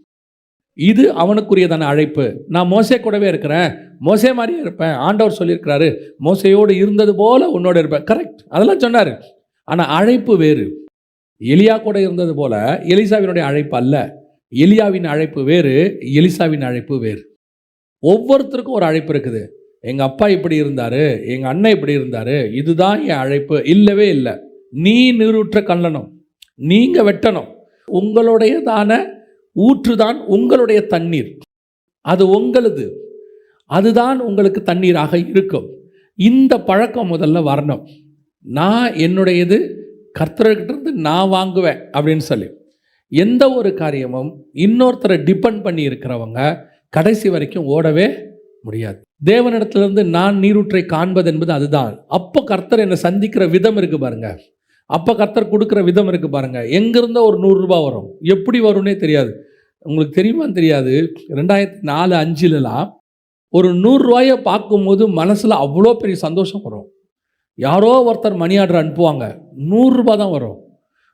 இது அவனுக்குரியதான அழைப்பு. நான் மோசே கூடவே இருக்கிறேன், மோசே மாதிரியே இருப்பேன். ஆண்டவர் சொல்லியிருக்கிறாரு, மோசையோடு இருந்தது போல உன்னோட இருப்பேன். கரெக்ட், அதெல்லாம் சொன்னார். ஆனால் அழைப்பு வேறு. எலியா கூட இருந்தது போல எலிசாவினுடைய அழைப்பு அல்ல. எலியாவின் அழைப்பு வேறு, எலிசாவின் அழைப்பு வேறு. ஒவ்வொருத்தருக்கும் ஒரு அழைப்பு இருக்குது. எங்கள் அப்பா இப்படி இருந்தார், எங்கள் அண்ணன் இப்படி இருந்தார், இதுதான் என் அழைப்பு. இல்லவே இல்லை. நீ நீரூற்ற கண்ணணும், நீங்கள் வெட்டணும். உங்களுடையதான ஊற்றுதான் உங்களுடைய தண்ணீர், அது உங்களது, அதுதான் உங்களுக்கு தண்ணீராக இருக்கும். இந்த பழக்கம் முதல்ல வரணும். நான் என்னுடையது கர்த்தர்கிட்ட நான் வாங்குவேன் அப்படின்னு சொல்லி எந்த ஒரு காரியமும் இன்னொருத்தரை டிபெண்ட் பண்ணி இருக்கிறவங்க கடைசி வரைக்கும் ஓடவே முடியாது. தேவனிடத்திலிருந்து நான் நீரூற்றை காண்பது என்பது அதுதான். அப்போ கர்த்தர் என்னை சந்திக்கிற விதம் இருக்கு பாருங்க, அப்போ கர்த்தர் கொடுக்குற விதம் இருக்கு பாருங்க. எங்கிருந்தோ ஒரு 100 ரூபாய் வரும், எப்படி வரும்னே தெரியாது. உங்களுக்கு தெரியுமான்னு தெரியாது, 2004-05 ஒரு 100 ரூபாயை பார்க்கும்போது மனசில் அவ்வளோ பெரிய சந்தோஷம் வரும். யாரோ ஒருத்தர் மணி ஆர்டர் அனுப்புவாங்க, 100 ரூபாய் தான் வரும்.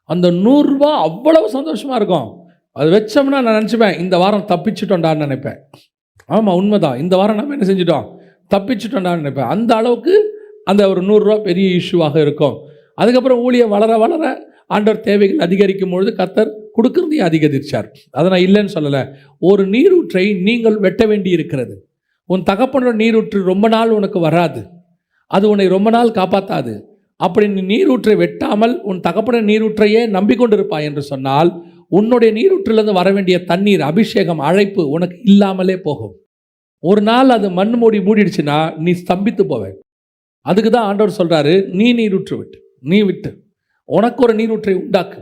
அந்த 100 ரூபாய் அவ்வளவு சந்தோஷமாக இருக்கும். அது வச்சோம்னா நான் நினச்சிப்பேன், இந்த வாரம் தப்பிச்சுட்டோண்டான்னு நினைப்பேன். ஆமாம், உண்மைதான், இந்த வாரம் நம்ம என்ன செஞ்சிட்டோம், தப்பிச்சுட்டோண்டான்னு நினைப்பேன். அந்த அளவுக்கு அந்த ஒரு 100 ரூபா பெரிய இஷ்யூவாக இருக்கும். அதுக்கப்புறம் ஊழியம் வளர வளர ஆண்டவர் தேவைகள் அதிகரிக்கும் பொழுது கர்த்தர் கொடுக்கறதையும் அதிகரிச்சார். அதை நான் இல்லைன்னு சொல்லலை. ஒரு நீரூற்றை நீங்கள் வெட்ட வேண்டி இருக்கிறது. உன் தகப்பனோட நீரூற்று ரொம்ப நாள் உனக்கு வராது, அது உன்னை ரொம்ப நாள் காப்பாற்றாது. அப்படி நீ நீரூற்றை வெட்டாமல் உன் தகப்பன நீரூற்றையே நம்பிக்கொண்டிருப்பாய் என்று சொன்னால் உன்னுடைய நீரூற்றிலிருந்து வர வேண்டிய தண்ணீர், அபிஷேகம், அழைப்பு உனக்கு இல்லாமலே போகும். ஒரு நாள் அது மண் மூடிடுச்சுன்னா நீ ஸ்தம்பித்து போவே. அதுக்கு தான் ஆண்டவர் சொல்கிறாரு, நீ நீரூற்று விட்டு, நீ விட்டு உனக்கு ஒரு நீரூற்றை உண்டாக்கு.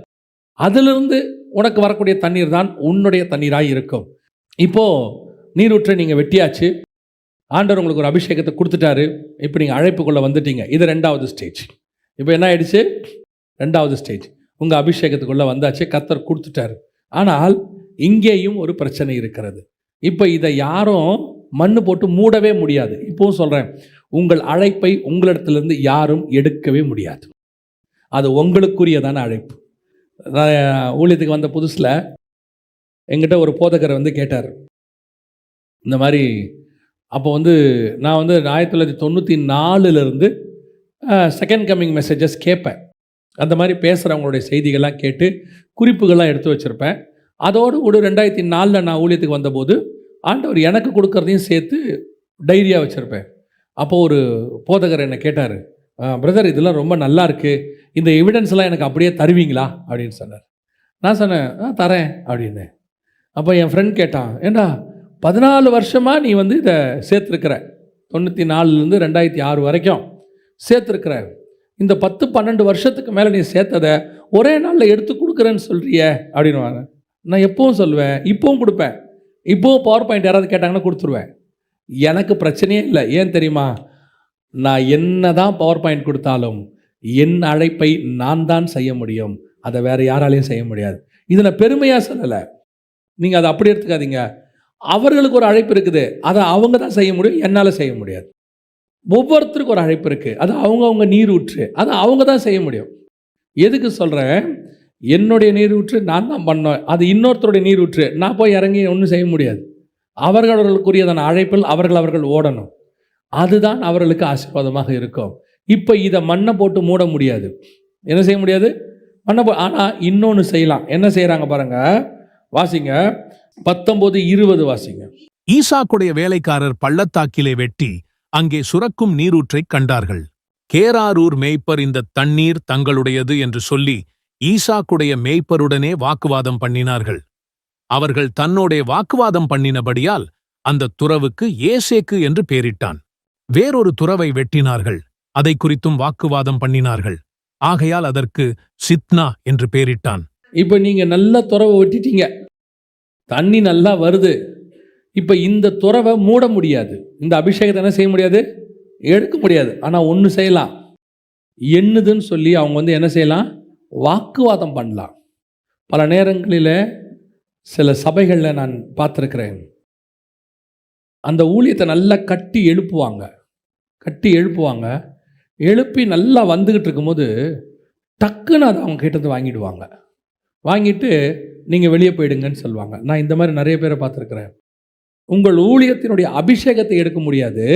அதிலிருந்து உனக்கு வரக்கூடிய தண்ணீர் தான் உன்னுடைய தண்ணீராக இருக்கும். இப்போது நீரூற்றை நீங்கள் வெட்டியாச்சு, ஆண்டவர் உங்களுக்கு ஒரு அபிஷேகத்தை கொடுத்துட்டாரு. இப்போ நீங்கள் அழைப்புக்குள்ளே வந்துட்டீங்க. இது 2வது ஸ்டேஜ். இப்போ என்ன ஆயிடுச்சு, 2வது ஸ்டேஜ். உங்கள் அபிஷேகத்துக்குள்ளே வந்தாச்சு, கர்த்தர் கொடுத்துட்டாரு. ஆனால் இங்கேயும் ஒரு பிரச்சனை இருக்கிறது. இப்போ இதை யாரும் மண்ணு போட்டு மூடவே முடியாது. இப்போவும் சொல்கிறேன், உங்கள் அழைப்பை உங்களிடத்திலிருந்து யாரும் எடுக்கவே முடியாது. அது உங்களுக்குரியதான அழைப்பு. நான் ஊழியத்துக்கு வந்த புதுசில் எங்கிட்ட ஒரு போதகர் கேட்டார், இந்த மாதிரி. அப்போ நான் 1994 செகண்ட் கம்மிங் மெசேஜஸ் கேட்பேன். அந்த மாதிரி பேசுகிறவங்களுடைய செய்திகள்லாம் கேட்டு குறிப்புகள்லாம் எடுத்து வச்சுருப்பேன். அதோடு கூட 2004 நான் ஊழியத்துக்கு வந்தபோது ஆண்டவர் எனக்கு கொடுக்குறதையும் சேர்த்து டைரியாக வச்சுருப்பேன். அப்போது ஒரு போதகர் என்னை கேட்டார், பிரதர் இதெல்லாம் ரொம்ப நல்லா இருக்குது, இந்த எவிடன்ஸ்லாம் எனக்கு அப்படியே தருவீங்களா அப்படின்னு சொன்னார். நான் சொன்னேன், தரேன் அப்படின்னு. அப்போ என் ஃப்ரெண்ட் கேட்டான், ஏண்டா 14 வருஷமாக நீ இதை சேர்த்துருக்கிற, 94 2006 வரைக்கும் சேர்த்துருக்கிற, இந்த 10-12 வருஷத்துக்கு மேலே நீ சேர்த்ததை ஒரே நாளில் எடுத்து கொடுக்குறேன்னு சொல்கிறிய அப்படின்னு. நான் எப்பவும் சொல்லுவேன், இப்போவும் கொடுப்பேன். இப்போவும் பவர் பாயிண்ட் யாராவது கேட்டாங்கன்னா கொடுத்துருவேன். எனக்கு பிரச்சனையே இல்லை. ஏன் தெரியுமா, நான் என்ன தான் பவர் பாயிண்ட் கொடுத்தாலும் என் அழைப்பை நான் தான் செய்ய முடியும், அதை வேறு யாராலையும் செய்ய முடியாது. இதை நான் பெருமையாக சொல்லலை, நீங்கள் அதை அப்படி எடுத்துக்காதீங்க. அவர்களுக்கு ஒரு அழைப்பு இருக்குது, அதை அவங்க தான் செய்ய முடியும், என்னால் செய்ய முடியாது. ஒவ்வொருத்தருக்கும் ஒரு அழைப்பு இருக்குது, அது அவங்கவுங்க நீரூற்று, அதை அவங்க தான் செய்ய முடியும். எதுக்கு சொல்கிறேன், என்னுடைய நீரூற்று நான் தான் பண்ணோம், அது இன்னொருத்தருடைய நீரூற்று, நான் போய் இறங்கி ஒன்றும் செய்ய முடியாது. அவர்களுக்குரியதான அழைப்பில் அவர்கள் ஓடணும், அதுதான் அவர்களுக்கு ஆசீர்வாதமாக இருக்கும். இப்போ இதை மண்ணை போட்டு மூட முடியாது. என்ன செய்ய முடியாது, ஆனால் இன்னொன்று செய்யலாம். என்ன செய்கிறாங்க பாருங்க, வாசிங்க 19-20 வாசிங்க. ஈசாக்குடைய வேலைக்காரர் பள்ளத்தாக்கிலே வெட்டி அங்கே சுரக்கும் நீரூற்றைக் கண்டார்கள். கேராரூர் மேய்ப்பர் இந்த தண்ணீர் தங்களுடையது என்று சொல்லி ஈசாக்குடைய மேய்ப்பருடனே வாக்குவாதம் பண்ணினார்கள். அவர்கள் தன்னோடே வாக்குவாதம் பண்ணினபடியால் அந்த துறவுக்கு ஏசேக்கு என்று பெயரிட்டான். வேறொரு துறவை வெட்டினார்கள், அதை குறித்தும் வாக்குவாதம் பண்ணினார்கள். ஆகையால் அதற்கு சித்னா என்று பெயரிட்டான். இப்போ நீங்கள் நல்ல துறவை வெட்டிட்டீங்க, தண்ணி நல்லா வருது. இப்போ இந்த துறவை மூட முடியாது, இந்த அபிஷேகத்தை என்ன செய்ய முடியாது, எடுக்க முடியாது. ஆனால் ஒன்று செய்யலாம், என்னதுன்னு சொல்லி அவங்க என்ன செய்யலாம், வாக்குவாதம் பண்ணலாம். பல நேரங்களில் சில சபைகளில் நான் பார்த்துருக்கிறேன், அந்த ஊழியத்தை நல்லா கட்டி எழுப்புவாங்க, எழுப்பி நல்லா வந்துக்கிட்டு இருக்கும்போது டக்குன்னு அதை அவங்க கிட்டேருந்து வாங்கிடுவாங்க. வாங்கிட்டு நீங்கள் வெளியே போயிடுங்கன்னு சொல்லுவாங்க. நான் இந்த மாதிரி நிறைய பேரை பார்த்துருக்குறேன். உங்கள் ஊழியத்தினுடைய அபிஷேகத்தை எடுக்க முடியாது,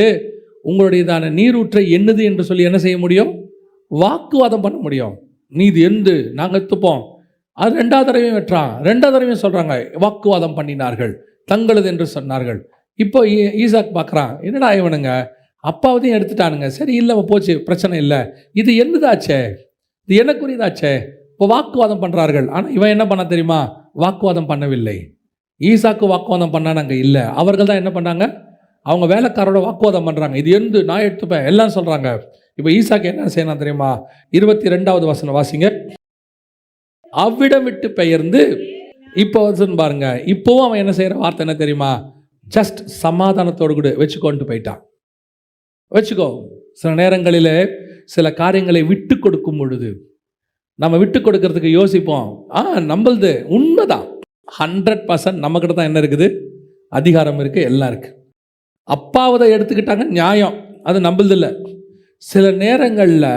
உங்களுடையதான நீரூற்றை என்னது என்று சொல்லி என்ன செய்ய முடியும்? வாக்குவாதம் பண்ண முடியும். நீ இது எந்து, நாங்கள் எடுத்துப்போம். அது 2வது தடவையும் வெட்டுறான், 2வது தடவையும் சொல்கிறாங்க, வாக்குவாதம் பண்ணினார்கள், தங்களது என்று சொன்னார்கள். இப்போ ஈசாக் பார்க்குறான், என்னடா இவனுங்க அப்பாவதையும் எடுத்துட்டானுங்க, சரி இல்லை போச்சு, பிரச்சனை இல்லை, இது என்னதாச்சே, இது எனக்குரியதாச்சே, இப்போ வாக்குவாதம் பண்ணுறார்கள். ஆனால் இவன் என்ன பண்ண தெரியுமா? வாக்குவாதம் பண்ணவில்லை. ஈசாக்கு வாக்குவாதம் பண்ணான்னு அங்கே இல்லை. அவர்கள் தான் என்ன பண்ணாங்க? அவங்க வேலைக்காரோட வாக்குவாதம் பண்ணுறாங்க. இது எந்து, நான் எடுத்துப்பேன் எல்லாம் சொல்கிறாங்க. இப்போ ஈசாக்கு என்ன செய்யணும் தெரியுமா? 22வது வசனம் வாசிங்க. அவ்விடம் விட்டு பெயர்ந்து, இப்போ பாருங்க, இப்போவும் அவன் என்ன செய்கிற வார்த்தை என்ன தெரியுமா? ஜஸ்ட் சமாதானத்தோடு கூட வச்சுக்கோன்ட்டு போயிட்டான். வச்சுக்கோ. சில நேரங்களில் சில காரியங்களை விட்டு கொடுக்கும் பொழுது நம்ம விட்டு கொடுக்கறதுக்கு யோசிப்போம். நம்மளது உண்மைதான், 100% நம்மக்கிட்ட தான் என்ன இருக்குது? அதிகாரம் இருக்குது, எல்லாம் இருக்குது. அப்பாவதை எடுத்துக்கிட்டாங்க, நியாயம், அது நம்மளது இல்லை. சில நேரங்களில்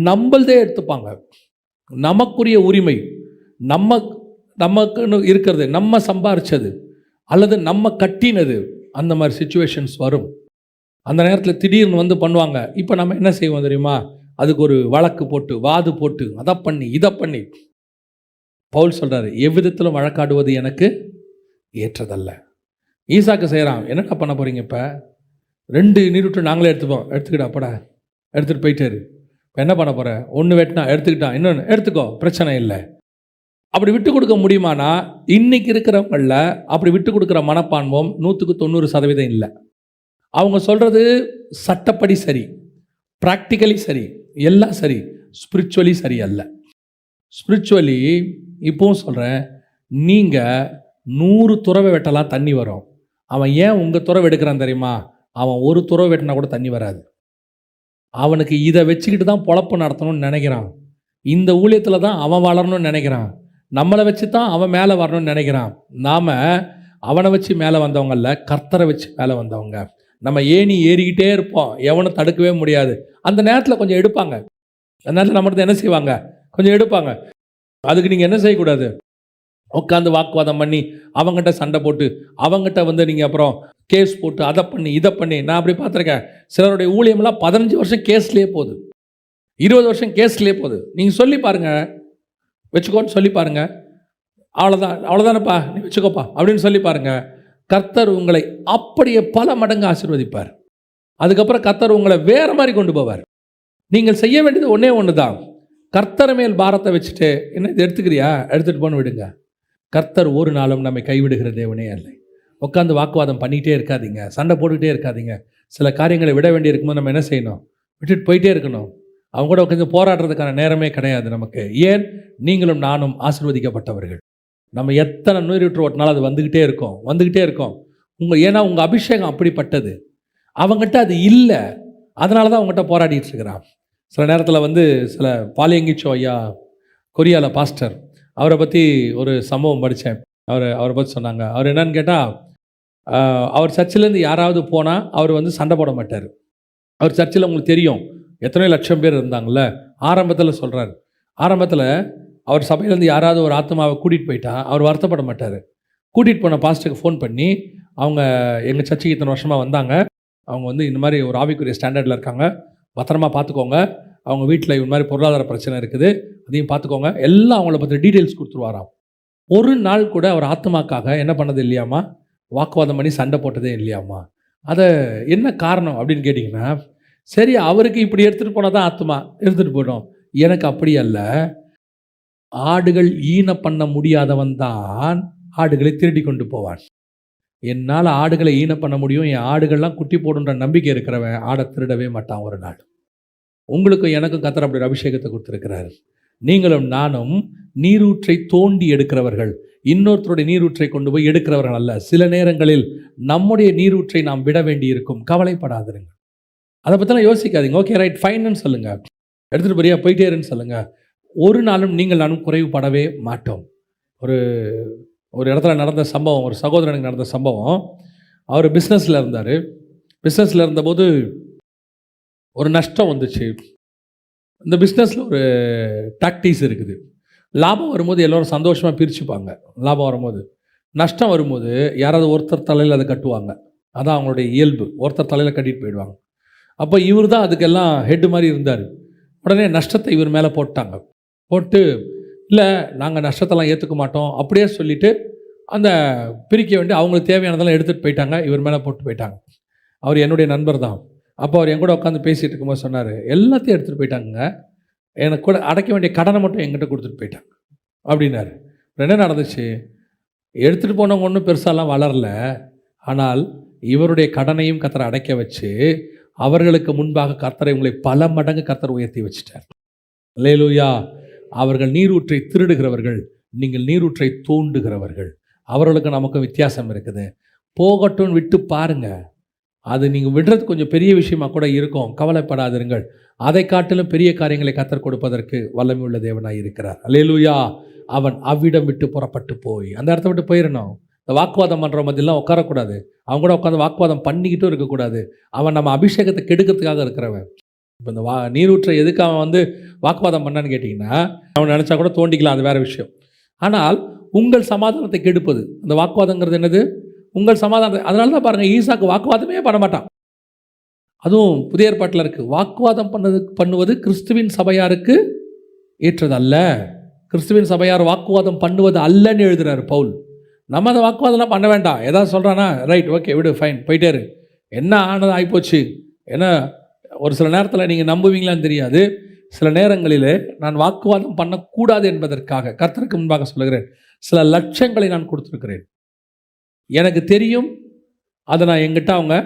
நம்மளதே எடுத்துப்பாங்க. நமக்குரிய உரிமை, நமக்குன்னு இருக்கிறது, நம்ம சம்பாரிச்சது அல்லது நம்ம கட்டினது, அந்த மாதிரி சிச்சுவேஷன்ஸ் வரும். அந்த நேரத்தில் திடீர்னு வந்து பண்ணுவாங்க. இப்போ நம்ம என்ன செய்வோம் தெரியுமா? அதுக்கு ஒரு வழக்கு போட்டு, வாது போட்டு, அதை பண்ணி இதை பண்ணி. பவுல் சொல்கிறாரு, எவ்விதத்திலும் வழக்காடுவது எனக்கு ஏற்றதல்ல. ஈசாக்கு செய்கிறான், என்னடா பண்ண போகிறீங்க? இப்போ 2 நீரூற்று நாங்களே எடுத்துப்போம். எடுத்துக்கிட்டா அப்படா, எடுத்துகிட்டு போயிட்டாரு. இப்போ என்ன பண்ண போகிற? 1 வெட்டினா எடுத்துக்கிட்டான், இன்னொன்று எடுத்துக்கோ, பிரச்சனை இல்லை. அப்படி விட்டு கொடுக்க முடியுமானா? இன்னைக்கு இருக்கிறவங்கள அப்படி விட்டு கொடுக்குற மனப்பான்மம் 100% இல்லை. அவங்க சொல்கிறது சட்டப்படி சரி, ப்ராக்டிக்கலி சரி, எல்லாம் சரி, ஸ்பிரிச்சுவலி சரி அல்ல. ஸ்பிரிச்சுவலி இப்போவும் சொல்கிறேன், நீங்கள் 100 துறவை வெட்டலாம், தண்ணி வரும். அவன் ஏன் உங்கள் துறவை எடுக்கிறான் தெரியுமா? அவன் ஒரு துறவை வெட்டினா கூட தண்ணி வராது. அவனுக்கு இதை வச்சுக்கிட்டு தான் பொழப்பு நடத்தணும்னு நினைக்கிறான். இந்த ஊழியத்தில் தான் அவன் வளரணும்னு நினைக்கிறான். நம்மளை வச்சு தான் அவன் மேலே வரணும்னு நினைக்கிறான். நாம் அவனை வச்சு மேலே வந்தவங்கள, கர்த்தரை வச்சு மேலே வந்தவங்க. நம்ம ஏணி ஏறிக்கிட்டே இருப்போம், எவனும் தடுக்கவே முடியாது. அந்த நேரத்தில் கொஞ்சம் எடுப்பாங்க. அந்த நேரத்தில் நம்மகிட்ட என்ன செய்வாங்க? கொஞ்சம் எடுப்பாங்க. அதுக்கு நீங்கள் என்ன செய்யக்கூடாது? உட்காந்து வாக்குவாதம் பண்ணி, அவங்ககிட்ட சண்டை போட்டு, அவங்ககிட்ட வந்து நீங்கள் அப்புறம் கேஸ் போட்டு, அதை பண்ணி இதை பண்ணி. நான் அப்படி பார்த்துருக்கேன். சிலருடைய ஊழியமெல்லாம் 15 வருஷம் கேஸ்லேயே போகுது, 20 வருஷம் கேஸ்லேயே போகுது. நீங்கள் சொல்லி பாருங்கள், வச்சுக்கோன்னு சொல்லி பாருங்கள். அவ்வளோதானப்பா, நீ வச்சுக்கோப்பா அப்படின்னு சொல்லி பாருங்கள். கர்த்தர் உங்களை அப்படியே பல மடங்கு ஆசீர்வதிப்பார். அதுக்கப்புறம் கர்த்தர் உங்களை வேறு மாதிரி கொண்டு போவார். நீங்கள் செய்ய வேண்டியது ஒன்றே ஒன்று தான். கர்த்தர் மேல் பாரத்தை வச்சுட்டு, என்ன இது எடுத்துக்கிறியா, எடுத்துகிட்டு போன்னு விடுங்க. கர்த்தர் ஒரு நாளும் நம்மை கைவிடுகிற தேவனே இல்லை. உட்காந்து வாக்குவாதம் பண்ணிகிட்டே இருக்காதீங்க, சண்டை போட்டுக்கிட்டே இருக்காதீங்க. சில காரியங்களை விட வேண்டி இருக்கும்போது நம்ம என்ன செய்யணும்? விட்டுட்டு போயிட்டே இருக்கணும். அவங்க கூட உட்காந்து போராடுறதுக்கான நேரமே கிடையாது நமக்கு. ஏன்? நீங்களும் நானும் ஆசீர்வதிக்கப்பட்டவர்கள். நம்ம எத்தனை நூறு ஓட்டினாலும் அது வந்துக்கிட்டே இருக்கும். ஏன்னா உங்கள் அபிஷேகம் அப்படிப்பட்டது. அவங்ககிட்ட அது இல்லை, அதனால தான் அவங்ககிட்ட போராடிட்டு இருக்கிறான். சில நேரத்தில் வந்து சில பாலியங்கிச்சோ ஐயா, கொரியாவில் பாஸ்டர், அவரை பற்றி ஒரு சம்பவம் படித்தேன். அவரை பற்றி சொன்னாங்க. அவர் என்னன்னு கேட்டால், அவர் சர்ச்சிலேருந்து யாராவது போனால் அவர் வந்து சண்டை போட மாட்டார். அவர் சர்ச்சில் உங்களுக்கு தெரியும் எத்தனை லட்சம் பேர் இருந்தாங்கள்ல. ஆரம்பத்தில் சொல்கிறார், ஆரம்பத்தில் அவர் சபையிலேருந்து யாராவது ஒரு ஆத்மாவை கூட்டிகிட்டு போயிட்டா அவர் வருத்தப்பட மாட்டார். கூட்டிகிட்டு போன பாஸ்டருக்கு ஃபோன் பண்ணி, அவங்க எங்கள் சர்ச்சுக்கு இத்தனை வருஷமாக வந்தாங்க, அவங்க வந்து இந்த மாதிரி ஒரு ஆவிக்குரிய ஸ்டாண்டர்டில் இருக்காங்க, பத்திரமா பார்த்துக்கோங்க, அவங்க வீட்டில் இந்த மாதிரி பொருளாதார பிரச்சனை இருக்குது, அதையும் பார்த்துக்கோங்க, எல்லாம் அவங்கள பற்றி டீட்டெயில்ஸ் கொடுத்துருவாராம். ஒரு நாள் கூட அவர் ஆத்மாக்காக என்ன பண்ணது இல்லையாம்மா? வாக்குவாதம் பண்ணி சண்டை போட்டதே இல்லையாம்மா. அதை என்ன காரணம் அப்படின்னு கேட்டிங்கன்னா, சரி அவருக்கு இப்படி எடுத்துகிட்டு போனால் தான் ஆத்மா எடுத்துகிட்டு போயிடும், எனக்கு அப்படி அல்ல. ஆடுகள் ஈன பண்ண முடியாதவன் தான் ஆடுகளை திருடி கொண்டு போவான். என்னால் ஆடுகளை ஈன பண்ண முடியும், என் ஆடுகள்லாம் குட்டி போடுன்ற நம்பிக்கை இருக்கிறவன் ஆடை திருடவே மாட்டான் ஒரு நாள். உங்களுக்கும் எனக்கும் கர்த்தர் அப்படி அபிஷேகத்தை கொடுத்துருக்கிறார். நீங்களும் நானும் நீரூற்றை தோண்டி எடுக்கிறவர்கள், இன்னொருத்தருடைய நீரூற்றை கொண்டு போய் எடுக்கிறவர்கள் அல்ல. சில நேரங்களில் நம்முடைய நீரூற்றை நாம் விட வேண்டி இருக்கும். கவலைப்படாதுங்க, அதை பற்றிலாம் யோசிக்காதீங்க. ஓகே ரைட் ஃபைன்னு சொல்லுங்கள், எடுத்துகிட்டு போறியா போயிட்டே இருன்னு சொல்லுங்கள். ஒரு நாளும் நீங்கள் நானும் குறைவுபடவே மாட்டோம். ஒரு இடத்துல நடந்த சம்பவம், ஒரு சகோதரனுக்கு நடந்த சம்பவம். அவர் பிஸ்னஸில் இருந்தார். பிஸ்னஸில் இருந்தபோது ஒரு நஷ்டம் வந்துச்சு. இந்த பிஸ்னஸில் ஒரு டாக்டிஸ் இருக்குது. லாபம் வரும்போது எல்லோரும் சந்தோஷமாக பிரிச்சுப்பாங்க. லாபம் வரும்போது. நஷ்டம் வரும்போது யாராவது ஒருத்தர் தலையில் அதை கட்டுவாங்க. அதான் அவங்களுடைய இயல்பு. ஒருத்தர் தலையில் கட்டிட்டு போயிடுவாங்க. அப்போ இவர் தான் அதுக்கெல்லாம் ஹெட்டு மாதிரி இருந்தார். உடனே நஷ்டத்தை இவர் மேலே போட்டாங்க. போட்டு இல்லை நாங்கள் நஷ்டத்தெல்லாம் ஏற்றுக்க மாட்டோம் அப்படியே சொல்லிவிட்டு அந்த பிரிக்க வேண்டி அவங்களுக்கு தேவையானதெல்லாம் எடுத்துகிட்டு போயிட்டாங்க. இவர் மேலே போட்டு போயிட்டாங்க. அவர் என்னுடைய நண்பர் தான். அப்போ அவர் என் கூட உட்காந்து பேசிகிட்டு இருக்கும்போது சொன்னார், எல்லாத்தையும் எடுத்துகிட்டு போயிட்டாங்க, எனக்கு கூட அடைக்க வேண்டிய கடனை மட்டும் என்கிட்ட கொடுத்துட்டு போயிட்டாங்க அப்படின்னாரு. என்ன நடந்துச்சு? எடுத்துகிட்டு போனவங்க ஒன்றும் பெருசாலாம் வளரல. ஆனால் இவருடைய கடனையும் கர்த்தர் அடைக்க வச்சு அவர்களுக்கு முன்பாக கர்த்தரை உங்களை பல மடங்கு கர்த்தர் உயர்த்தி வச்சிட்டார். அல்லேலூயா. அவர்கள் நீரூற்றை திருடுகிறவர்கள், நீங்கள் நீரூற்றை தோண்டுகிறவர்கள். அவர்களுக்கு நமக்கு வித்தியாசம் இருக்குது. போகட்டும் விட்டு பாருங்க. அது நீங்கள் விடுறது கொஞ்சம் பெரிய விஷயமா கூட இருக்கும். கவலைப்படாதிருங்கள். அதை காட்டிலும் பெரிய காரியங்களை கர்த்தர் கொடுப்பதற்கு வல்லமை உள்ள தேவனாய் இருக்கிறார். அல்லேலூயா. அவன் அவ்விடம் விட்டு புறப்பட்டு போய் அந்த இடத்த விட்டு போயிடணும். இந்த வாக்குவாதம் பண்ணுற மாதிரிலாம் உட்காரக்கூடாது. அவங்க கூட உட்காந்து வாக்குவாதம் பண்ணிக்கிட்டும் இருக்கக்கூடாது. அவன் நம்ம அபிஷேகத்தை கெடுக்கிறதுக்காக இருக்கிறவன். இப்போ இந்த நீரூற்றை எதுக்கு அவன் வந்து வாக்குவாதம் பண்ணான்னு கேட்டிங்கன்னா, அவன் நினச்சா கூட தோண்டிக்கலாம், அது வேறு விஷயம். ஆனால் உங்கள் சமாதானத்தை கெடுப்பது அந்த வாக்குவாதங்கிறது என்னது? உங்கள் சமாதானத்தை. அதனால தான் பாருங்கள், ஈசாக்கு வாக்குவாதமே பண்ண மாட்டான். அதுவும் புதிய ஏற்பாட்டில் இருக்குது. வாக்குவாதம் பண்ணுவது கிறிஸ்துவின் சபையாருக்கு ஏற்றதல்ல. கிறிஸ்துவின் சபையார் வாக்குவாதம் பண்ணுவது அல்லன்னு எழுதுகிறார் பவுல். நம்ம அந்த வாக்குவாதம்லாம் பண்ண வேண்டாம். ஏதாவது சொல்கிறானா, ரைட், ஓகே, விடு, ஃபைன், போயிட்டே இரு. என்ன ஆனது ஆகிப்போச்சு. ஏன்னா ஒரு சில நேரத்தில் நீங்கள் நம்புவீங்களான்னு தெரியாது. சில நேரங்களில் நான் வாக்குவாதம் பண்ணக்கூடாது என்பதற்காக கர்த்தருக்கு முன்பாக சொல்லுகிறேன், சில லட்சங்களை நான் கொடுத்துருக்கிறேன். எனக்கு தெரியும் அதை நான் எங்கிட்ட அவங்க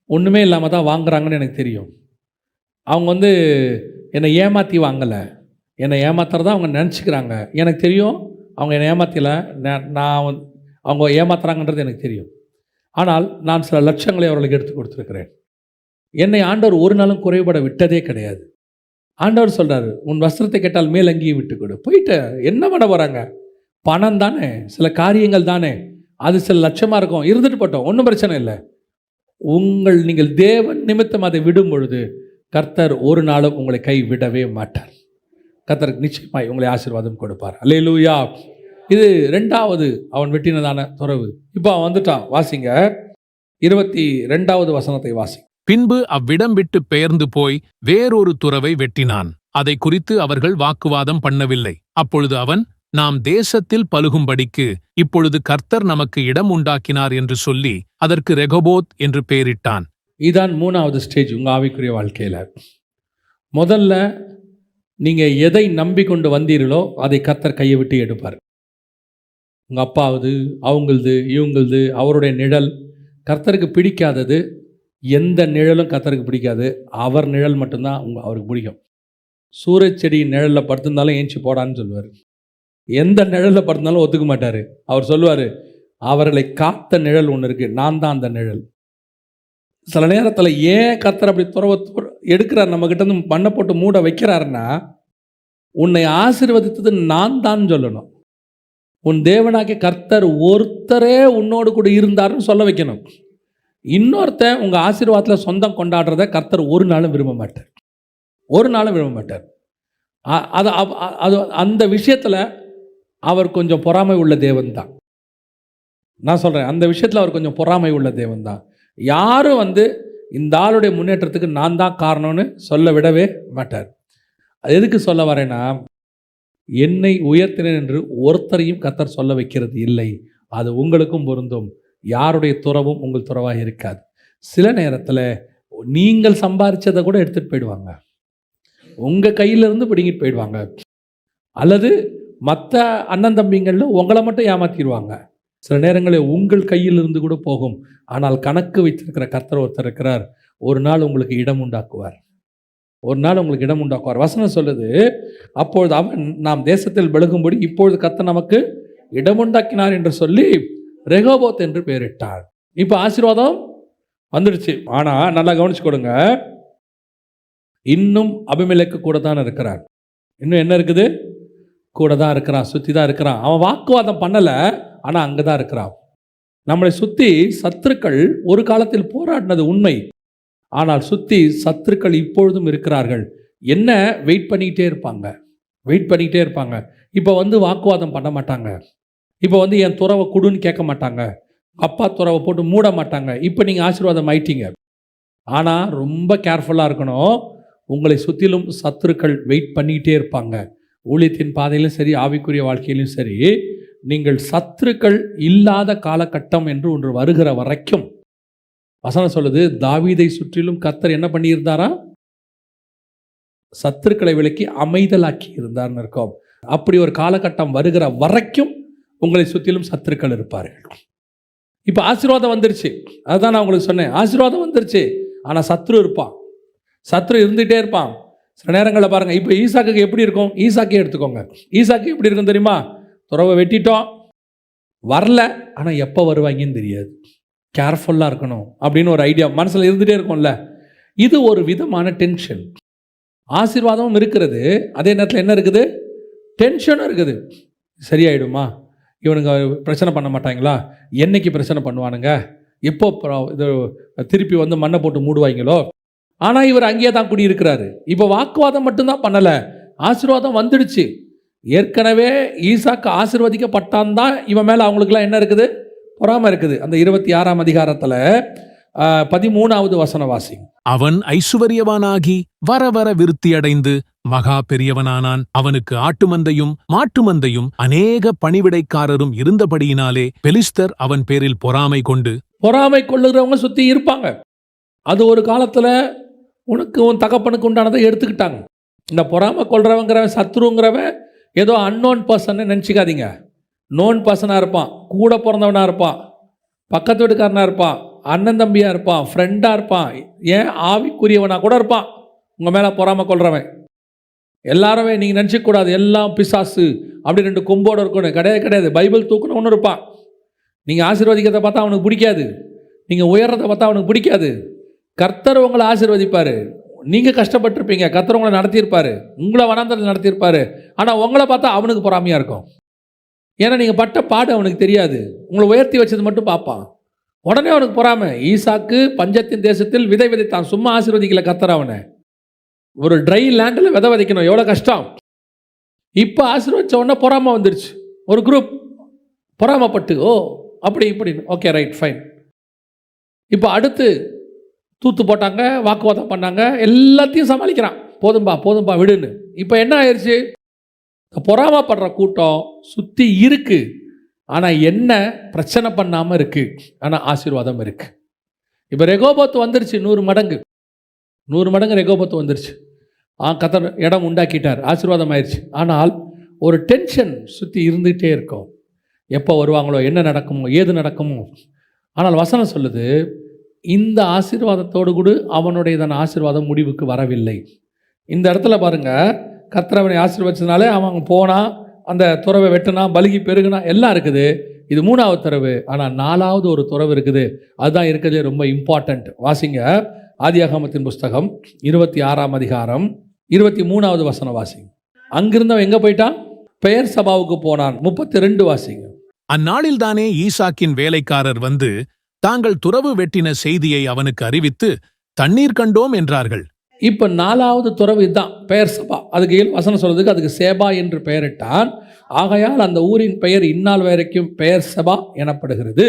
ஒன்றுமே இல்லாமல் தான் வாங்குறாங்கன்னு எனக்கு தெரியும். அவங்க வந்து என்னை ஏமாற்றி வாங்கலை, என்னை ஏமாத்துறதா அவங்க நினச்சிக்கிறாங்க. எனக்கு தெரியும் அவங்க என்னை ஏமாற்றலை, நான் அவங்க ஏமாத்துறாங்கன்றது எனக்கு தெரியும். ஆனால் நான் சில லட்சங்களை அவர்களுக்கு எடுத்து கொடுத்துருக்கிறேன். என்னை ஆண்டவர் ஒரு நாளும் குறைபட விட்டதே கிடையாது. ஆண்டவர் சொல்கிறார், உன் வஸ்திரத்தை கேட்டால் மேல் அங்கேயும் விட்டு கொடு. போயிட்டு என்ன பண்ண போகிறாங்க? பணம் தானே, சில காரியங்கள் தானே, அது சில லட்சமாக இருக்கும், இருந்துட்டு போட்டோம், ஒன்றும் பிரச்சனை இல்லை. நீங்கள் தேவன் நிமித்தம் அதை விடும் பொழுது கர்த்தர் ஒரு நாளும் உங்களை கை விடவே மாட்டார். கர்த்தர் நிச்சயமாய் உங்களை ஆசீர்வாதம் கொடுப்பார். அல்லேலூயா. இது 2வது அவன் வெட்டினதான துறவு. இப்போ அவன் வந்துட்டான். வாசிங்க 22வது வசனத்தை வாசி. பின்பு அவ்விடம் விட்டு பெயர்ந்து போய் வேறொரு துறவை வெட்டினான். அதை குறித்து அவர்கள் வாக்குவாதம் பண்ணவில்லை. அப்பொழுது அவன், நாம் தேசத்தில் பலுகும்படிக்கு இப்பொழுது கர்த்தர் நமக்கு இடம் உண்டாக்கினார் என்று சொல்லி அதற்கு ரெகோபோத் என்று பெயரிட்டான். இதான் 3வது ஸ்டேஜ் உங்கள் ஆவிக்குரிய வாழ்க்கையில். முதல்ல நீங்கள் எதை நம்பிக்கொண்டு வந்தீர்களோ அதை கர்த்தர் கையை விட்டு எடுப்பார். உங்கள் அப்பாவது, அவங்களது, இவங்களது, அவருடைய நிழல். கர்த்தருக்கு பிடிக்காதது எந்த நிழலும் கர்த்தருக்கு பிடிக்காது. அவர் நிழல் மட்டும்தான் அவருக்கு பிடிக்கும். சூரஜ் செடியின் நிழலில் படுத்திருந்தாலும் ஏஞ்சி போடான்னு சொல்லுவார். எந்த நிழலில் படுத்திருந்தாலும் ஒத்துக்க மாட்டார். அவர் சொல்லுவார், அவர்களை காத்த நிழல் ஒன்று இருக்குது, நான் தான் அந்த நிழல். சில நேரத்தில் ஏன் கர்த்தர் அப்படி எடுக்கிறார், நம்மக்கிட்ட இருந்து மண்ணை போட்டு மூட வைக்கிறாருன்னா, உன்னை ஆசீர்வதித்தது நான் தான் சொல்லணும். உன் தேவனாகிய கர்த்தர் ஒருத்தரே உன்னோடு கூட இருந்தாருன்னு சொல்ல வைக்கணும். இன்னொருத்தன் உங்கள் ஆசீர்வாதத்தில் சொந்தம் கொண்டாடுறத கர்த்தர் ஒரு நாளும் விரும்ப மாட்டார். ஒரு நாளும் விரும்ப மாட்டார். அது அந்த விஷயத்தில் அவர் கொஞ்சம் பொறாமை உள்ள தேவன் தான். நான் சொல்கிறேன், அந்த விஷயத்தில் அவர் கொஞ்சம் பொறாமை உள்ள தேவன் தான். யாரும் இந்த ஆளுடைய முன்னேற்றத்துக்கு நான் தான் காரணம்னு சொல்ல விடவே மாட்டார். எதுக்கு சொல்ல வரேன்னா, என்னை உயர்த்தினேன் என்று ஒருத்தரையும் கர்த்தர் சொல்ல வைக்கிறது இல்லை. அது உங்களுக்கும் பொருந்தும். யாருடைய துறவும் உங்கள் துறவாக இருக்காது. சில நேரத்தில் நீங்கள் சம்பாதிச்சதை கூட எடுத்துகிட்டு போயிடுவாங்க, உங்கள் கையிலிருந்து பிடிங்கிட்டு போயிடுவாங்க. அல்லது மற்ற அண்ணன் தம்பிங்களில் உங்களை மட்டும் ஏமாற்றிடுவாங்க. சில நேரங்களில் உங்கள் கையிலிருந்து கூட போகும். ஆனால் கணக்கு வைத்திருக்கிற கர்த்தர் ஒருத்தர் இருக்கிறார். ஒரு நாள் உங்களுக்கு இடம் உண்டாக்குவார். ஒரு நாள் உங்களுக்கு இடம் உண்டாக்குவார். வசனம் சொல்லுது, அப்பொழுது அவன், நாம் தேசத்தில் பெருகும்படி இப்பொழுது கர்த்தர் நமக்கு இடம் உண்டாக்கினார் என்று சொல்லி ரெகோபோத் என்று பெயரிட்டார். இப்போ ஆசீர்வாதம் வந்துடுச்சு. ஆனால் நல்லா கவனிச்சு கொடுங்க, இன்னும் அபிமெலேக்கு கூட தான் இருக்கிறார். இன்னும் என்ன இருக்குது? கூட தான் இருக்கிறான், சுற்றி தான் இருக்கிறான். அவன் வாக்குவாதம் பண்ணலை, ஆனால் அங்கே தான் இருக்கிறான். நம்மளை சுற்றி சத்துருக்கள் ஒரு காலத்தில் போராடினது உண்மை. ஆனால் சுற்றி சத்துருக்கள் இப்பொழுதும் இருக்கிறார்கள். என்ன வெயிட் பண்ணிக்கிட்டே இருப்பாங்க. வெயிட் பண்ணிக்கிட்டே இருப்பாங்க. இப்போ வாக்குவாதம் பண்ண மாட்டாங்க. இப்போ என் துறவை கொடுன்னு கேட்க மாட்டாங்க. அப்பா துறவை போட்டு மூட மாட்டாங்க. இப்போ நீங்கள் ஆசீர்வாதம் ஆயிட்டீங்க. ஆனால் ரொம்ப கேர்ஃபுல்லாக இருக்கணும். உங்களை சுற்றிலும் சத்துருக்கள் வெயிட் பண்ணிக்கிட்டே இருப்பாங்க. ஊழியத்தின் பாதையிலும் சரி, ஆவிக்குரிய வாழ்க்கையிலும் சரி, நீங்கள் சத்துருக்கள் இல்லாத காலகட்டம் என்று ஒன்று வருகிற வரைக்கும், வசனம் சொல்லுது, தாவீதை சுற்றிலும் கர்த்தர் என்ன பண்ணியிருந்தாரா? சத்துருக்களை விலக்கி அமைதலாக்கி இருந்தார்னு இருக்கோம். அப்படி ஒரு காலகட்டம் வருகிற வரைக்கும் உங்களை சுற்றிலும் சத்துருக்கள் இருப்பார்கள். இப்போ ஆசீர்வாதம் வந்துருச்சு, அதுதான் நான் உங்களுக்கு சொன்னேன். ஆசீர்வாதம் வந்துருச்சு, ஆனால் சத்ரு இருப்பான். சத்ரு இருந்துகிட்டே இருப்பான். சில நேரங்களில் பாருங்கள், இப்போ ஈசாக்கு எப்படி இருக்கும்? ஈசாக்கே எடுத்துக்கோங்க. ஈசாக்கு எப்படி இருக்கும் தெரியுமா? துறவை வெட்டிட்டோம், வரல, ஆனால் எப்போ வருவாங்கன்னு தெரியாது. கேர்ஃபுல்லாக இருக்கணும் அப்படின்னு ஒரு ஐடியா மனசில் இருந்துகிட்டே இருக்கும்ல. இது ஒரு விதமான டென்ஷன். ஆசீர்வாதமும் இருக்கிறது, அதே நேரத்தில் என்ன இருக்குது? டென்ஷனும் இருக்குது. சரியாயிடுமா? இவனுங்க பிரச்சனை பண்ண மாட்டாங்களா? என்னைக்கு பிரச்சனை பண்ணுவானுங்க? எப்போ இது திருப்பி மண்ணை போட்டு மூடுவாங்களோ? ஆனால் இவர் அங்கேயே தான் குடியிருக்கிறாரு. இப்போ வாக்குவாதம் மட்டும்தான் பண்ணலை, ஆசீர்வாதம் வந்துடுச்சு. ஏற்கனவே ஈசாக்கு ஆசீர்வதிக்கப்பட்டான் தான் இவன் மேலே அவங்களுக்குலாம் என்ன இருக்குது? பொறாமை இருக்குது. அந்த 26ஆம் அதிகாரத்தில் 13வது வசன வாசி. அவன் ஐசுவரியவானாகி வர வர விருத்தியடைந்து மகா பெரியவனானான். அவனுக்கு ஆட்டுமந்தையும் மாட்டுமந்தையும் அநேக பணிவிடைக்காரரும் இருந்தபடியினாலே பெலிஸ்தர் அவன் பேரில் பொறாமை கொள்ளுகிறவங்க சுற்றி இருப்பாங்க. அது ஒரு காலத்தில் உனக்கு உன் தகப்பனுக்கு உண்டானதை எடுத்துக்கிட்டாங்க. இந்த பொறாமை கொள்றவங்கிறவன், சத்ருங்கிறவன் ஏதோ அன்னோன் பர்சன் நினச்சிக்காதீங்க. நோன் பர்சனாக இருப்பான், கூட பிறந்தவனாக இருப்பான், பக்கத்து வீட்டுக்காரனாக இருப்பான், அண்ணன் தம்பியாக இருப்பான், ஃப்ரெண்டாக இருப்பான், ஏன் ஆவிக்குரியவனாக கூட இருப்பான். உங்கள் மேலே பொறாமை கொள்றவன் எல்லாருமே நீங்கள் நினச்சிக்கூடாது எல்லாம் பிசாசு அப்படி 2 கொம்போடு இருக்கணும். கிடையாது. பைபிள் தூக்கணும்னு இருப்பான். நீங்கள் ஆசீர்வதிக்கிறத பார்த்தா அவனுக்கு பிடிக்காது, நீங்கள் உயர்றதை பார்த்தா அவனுக்கு பிடிக்காது. கர்த்தர் உங்களை ஆசீர்வதிப்பார். நீங்கள் கஷ்டப்பட்டிருப்பீங்க, கர்த்தர் உங்களை நடத்தியிருப்பார், உங்களை வனாந்தரத்தில் நடத்தியிருப்பார். ஆனால் உங்களை பார்த்தா அவனுக்கு பொறாமையாக இருக்கும். ஏன்னா நீங்கள் பட்ட பாடு அவனுக்கு தெரியாது, உங்களை உயர்த்தி வச்சது மட்டும் பார்ப்பான். உடனே அவனுக்கு பொறாமை. ஈசாக்கு பஞ்சத்தின் தேசத்தில் விதை விதைத்தான், சும்மா ஆசீர்வதிக்கல கர்த்தர் அவனை. ஒரு ட்ரை லேண்டில் விதை விதைக்கணும், எவ்வளோ கஷ்டம். இப்போ ஆசீர்வதிச்ச உடனே பொறாமை வந்துருச்சு. ஒரு குரூப் பொறாமப்பட்டு, ஓ அப்படி இப்படி, ஓகே ரைட் ஃபைன். இப்போ அடுத்து தூத்து போட்டாங்க, வாக்குவாதம் பண்ணாங்க, எல்லாத்தையும் சமாளிக்கிறான். போதும்பா விடுன்னு. இப்போ என்ன ஆயிடுச்சு? பொறாமப்படுற கூட்டம் சுற்றி இருக்கு, ஆனால் என்ன பிரச்சனை பண்ணாமல் இருக்கு, ஆனால் ஆசீர்வாதம் இருக்கு. இப்போ ரெகோபத்து வந்துருச்சு, 100 மடங்கு ரெகோபத்து வந்துருச்சு. கர்த்தர் இடம் உண்டாக்கிட்டார், ஆசீர்வாதம் ஆயிடுச்சு. ஆனால் ஒரு டென்ஷன் சுற்றி இருந்துகிட்டே இருக்கும். எப்போ வருவாங்களோ, என்ன நடக்குமோ, ஏது நடக்குமோ. ஆனால் வசனம் சொல்லுது, இந்த ஆசீர்வாதத்தோடு கூட அவனுடையதான ஆசீர்வாதம் முடிவுக்கு வரவில்லை. இந்த இடத்துல பாருங்க, கர்த்தர் அவனை ஆசீர்வதிச்சதுனால அவன் போனான், அந்த துறவை வெட்டினா, பலுகி பெருகுனா, எல்லாம் இருக்குது. இது 3வது துறவு. ஆனால் 4வது ஒரு துறவு இருக்குது, அதுதான் இருக்கிறதே ரொம்ப இம்பார்ட்டண்ட். வாசிங்க, ஆதியாகமத்தின் புஸ்தகம் 26ஆம் அதிகாரம் 23வது வசனம் வாசிங்க. அங்கிருந்தவன் எங்கே போயிட்டான்? பெயர் சபாவுக்கு போனான். 32 வாசிங்க. அந்நாளில்தானே ஈசாக்கின் வேலைக்காரர் வந்து தாங்கள் துறவு வெட்டின செய்தியை அவனுக்கு அறிவித்து தண்ணீர் கண்டோம் என்றார்கள். இப்போ 4வது துறவு இதுதான், பெயர் சபா. அதுக்கு வசனம் சொல்றதுக்கு அதுக்கு சேபா என்று பெயரிட்டான். ஆகையால் அந்த ஊரின் பெயர் இந்நாள் வரைக்கும் பெயர் சபா எனப்படுகிறது.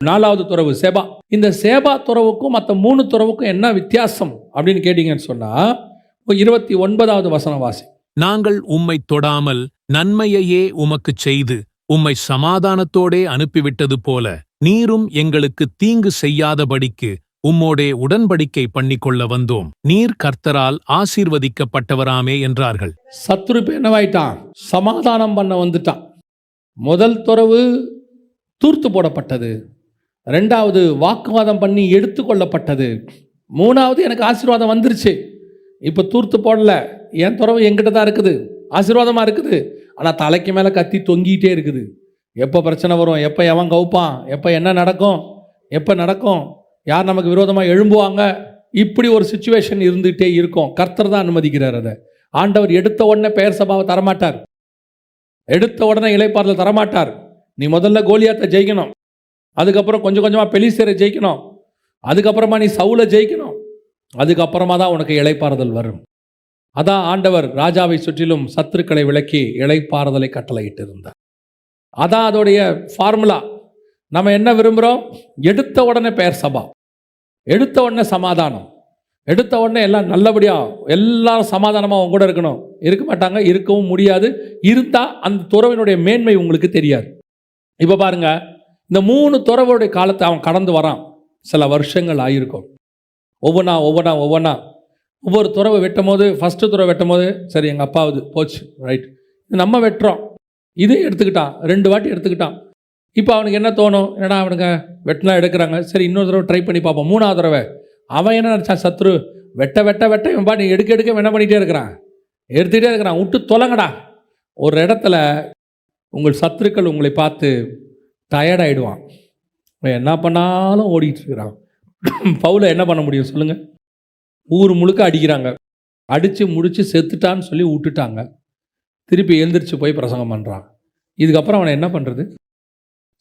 4வது துறவு சேபா. இந்த சேபா துறவுக்கும் மற்ற 3 துறவுக்கும் என்ன வித்தியாசம் அப்படின்னு கேட்டீங்கன்னு சொன்னா, 29வது வசனம் வாசி. நாங்கள் உம்மை தொடாமல் நன்மையையே உமக்குச் செய்து உம்மை சமாதானத்தோடே அனுப்பிவிட்டது போல நீரும் எங்களுக்கு தீங்கு செய்யாதபடிக்கு உம்மோடே உடன்படிக்கை பண்ணிக்கொள்ள வந்தோம். நீர் கர்த்தரால் ஆசீர்வதிக்கப்பட்டவராமே என்றார்கள். சத்துரு என்னவாயிட்டான்? சமாதானம் பண்ண வந்துட்டான். முதல் துறவு தூர்த்து போடப்பட்டது, 2வது வாக்குவாதம் பண்ணி எடுத்துக்கொள்ளப்பட்டது, 3வது எனக்கு ஆசீர்வாதம் வந்துருச்சு. இப்போ தூர்த்து போடல, என் துறவு என்கிட்ட தான் இருக்குது, ஆசீர்வாதமாக இருக்குது. ஆனால் தலைக்கு மேலே கத்தி தொங்கிட்டே இருக்குது. எப்போ பிரச்சனை வரும், எப்போ எவன் கவுப்பான், எப்போ என்ன நடக்கும், யார் நமக்கு விரோதமாக எழும்புவாங்க, இப்படி ஒரு சிச்சுவேஷன் இருந்துகிட்டே இருக்கும். கர்த்தர் தான் அனுமதிக்கிறார் அதை. ஆண்டவர் எடுத்த உடனே பெயர் சபாவை தரமாட்டார், எடுத்த உடனே இளைப்பாறுதல் தரமாட்டார். நீ முதல்ல கோலியாத்தை ஜெயிக்கணும், அதுக்கப்புறம் கொஞ்சம் கொஞ்சமாக பெலிஸ்தரை ஜெயிக்கணும், அதுக்கப்புறமா நீ சவுலை ஜெயிக்கணும், அதுக்கப்புறமா தான் உனக்கு இளைப்பாறுதல் வரும். அதான் ஆண்டவர் ராஜாவை சுற்றிலும் சத்துருக்களை விலக்கி இளைப்பாறுதலை கட்டளையிட்டிருந்தார். அதான் அதோடைய ஃபார்முலா. நம்ம என்ன விரும்புகிறோம்? எடுத்த உடனே பெயர் சபா, எடுத்த உடனே சமாதானம், எடுத்த உடனே எல்லாம் நல்லபடியாக எல்லாரும் சமாதானமாக அவங்க கூட இருக்கணும். இருக்க மாட்டாங்க, இருக்கவும் முடியாது. இருந்தால் அந்த துறவினுடைய மேன்மை உங்களுக்கு தெரியாது. இப்போ பாருங்க, இந்த 3 துறவுடைய காலத்தை அவன் கடந்து வரான். சில வருஷங்கள் ஆகியிருக்கும். ஒவ்வொன்றா ஒவ்வொரு துறவை வெட்டும் போது, ஃபஸ்ட்டு துறவை வெட்டும் போது சரி எங்கள் அப்பாவது போச்சு, ரைட், நம்ம வெட்டுறோம், இது எடுத்துக்கிட்டான், 2 வாட்டி எடுத்துக்கிட்டான். இப்போ அவனுக்கு என்ன தோணும்? என்னடா அவனுங்க வெட்டலாம் எடுக்கிறாங்க, சரி இன்னொரு தடவை ட்ரை பண்ணி பார்ப்போம். 3ஆவது தடவை அவன் என்ன நினச்சான்? சத்ரு வெட்ட இவன் பாட்டி எடுக்க என்ன பண்ணிகிட்டே இருக்கிறான், எடுத்துகிட்டே இருக்கிறான். விட்டு தொலைங்கடா. ஒரு இடத்துல உங்கள் சத்துருக்கள் உங்களை பார்த்து டயர்டாயிடுவான். என்ன பண்ணாலும் ஓடிட்டு இருக்கிறான். பவுலை என்ன பண்ண முடியும் சொல்லுங்கள்? ஊர் முழுக்க அடிக்கிறாங்க, அடித்து முடித்து செத்துட்டான்னு சொல்லி விட்டுட்டாங்க. திருப்பி எழுந்திரிச்சு போய் பிரசங்கம் பண்ணுறான். இதுக்கப்புறம் அவனை என்ன பண்ணுறது?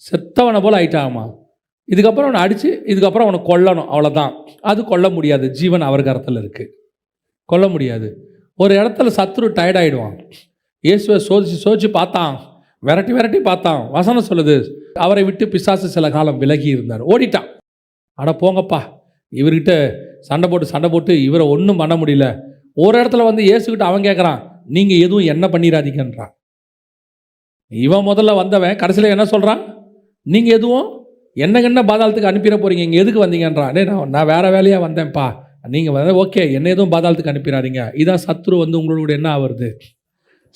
செத்தவனை போல் ஆயிட்டாமா. இதுக்கப்புறம் அவனை அடித்து இதுக்கப்புறம் அவனை கொல்லணும், அவ்வளோதான். அது கொல்ல முடியாது, ஜீவன் அவர் கரத்தில் இருக்குது, கொல்ல முடியாது. ஒரு இடத்துல சத்துரு டயர்டாயிடுவான். இயேசுவை சோதிச்சு பார்த்தான், விரட்டி பார்த்தான். வசனம் சொல்லுது, அவரை விட்டு பிசாசு சில காலம் விலகி இருந்தார், ஓடிட்டான். ஆனால் போங்கப்பா, இவர்கிட்ட சண்டை போட்டு இவரை ஒன்றும் பண்ண முடியல. ஒரு இடத்துல வந்து இயேசுக்கிட்ட அவன் கேட்குறான், நீங்கள் எதுவும் என்ன பண்ணிடாதீங்கன்றான். இவன் முதல்ல வந்தவன் கடைசியில் என்ன சொல்கிறான்? நீங்கள் எதுவும் என்ன பாதாளத்துக்கு அனுப்பிட போகிறீங்க, இங்கே எதுக்கு வந்தீங்கன்றான். நான் வேறு வேலையாக வந்தேன்ப்பா, நீங்கள் வந்து ஓகே, என்ன எதுவும் பாதாளத்துக்கு அனுப்பிடாதீங்க. இதான் சத்ரு வந்து உங்களோட என்ன ஆகுறது?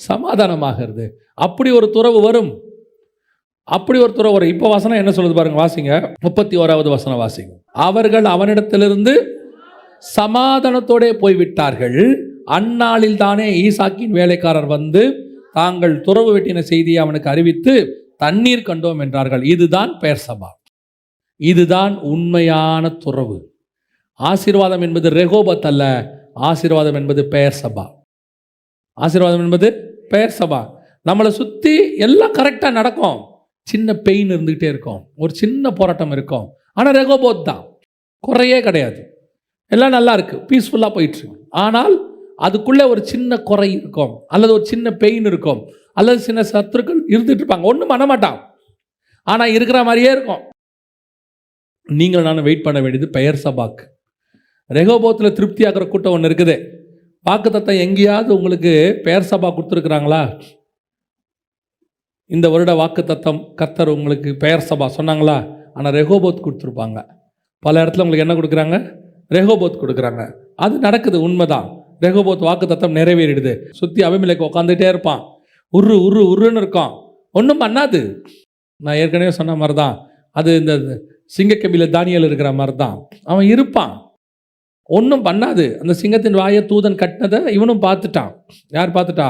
சமாதானமாகிறது. அப்படி ஒரு துறவு வரும், அப்படி ஒரு துறவு வரும். இப்போ வசனம் என்ன சொல்லுது பாருங்க, வாசிங்க. 31வது வசனம் வாசிங்க. அவர்கள் அவனிடத்திலிருந்து சமாதானத்தோடே போய்விட்டார்கள். அந்நாளில் தானே ஈசாக்கின் வேலைக்காரர் வந்து தாங்கள் துறவு வெட்டின செய்தியை அவனுக்கு அறிவித்து தண்ணீர் கண்டோம் என்றார்கள். இதுதான் பெயர் சபா, இதுதான் உண்மையான துறவு. ஆசீர்வாதம் என்பது ரெகோபத் அல்ல, ஆசீர்வாதம் என்பது பெயர் சபா. ஆசீர்வாதம் என்பது பெயர் சபா. நம்மளை சுற்றி எல்லாம் கரெக்டாக நடக்கும், சின்ன பெயின் இருந்துக்கிட்டே இருக்கும், ஒரு சின்ன போராட்டம் இருக்கும். ஆனால் ரெகோபோத் தான், குறையே கிடையாது, எல்லாம் நல்லா இருக்குது, பீஸ்ஃபுல்லாக போயிட்டுருக்கு. ஆனால் அதுக்குள்ளே ஒரு சின்ன குறை இருக்கும், அல்லது ஒரு சின்ன பெயின் இருக்கும், அல்லது சின்ன சத்துருக்கள் இருந்துட்டு இருப்பாங்க. ஒன்றும் பண்ண மாட்டான், ஆனால் இருக்கிற மாதிரியே இருக்கும். நீங்கள் நானும் வெயிட் பண்ண வேண்டியது பெயர் சபாக்கு. ரெகோபோத்தில் திருப்தியாகிற கூட்டம் ஒன்று இருக்குது. வாக்குத்தத்தம் எங்கேயாவது உங்களுக்கு பெயர் சபா கொடுத்துருக்குறாங்களா? இந்த வருட வாக்குத்தத்தம் கர்த்தர் உங்களுக்கு பெயர் சபா சொன்னாங்களா? ஆனால் ரெகோபோத் கொடுத்துருப்பாங்க. பல இடத்துல உங்களுக்கு என்ன கொடுக்குறாங்க? ரெகோபோத் கொடுக்குறாங்க. அது நடக்குது, உண்மைதான். ரெகோபோத் வாக்குத்தத்தம் நிறைவேறிடுது. சுற்றி அபிமெலேக்கு உட்காந்துட்டே இருப்பான், உருன்னு இருக்கான், ஒன்றும் பண்ணாது. நான் ஏற்கனவே சொன்ன மாதிரி தான், அது இந்த சிங்கக்கபில தானியல் இருக்கிற மாதிரி தான். அவன் இருப்பான், ஒன்றும் பண்ணாது. அந்த சிங்கத்தின் வாயை தூதன் கட்டினதை இவனும் பார்த்துட்டான். யார் பார்த்துட்டா?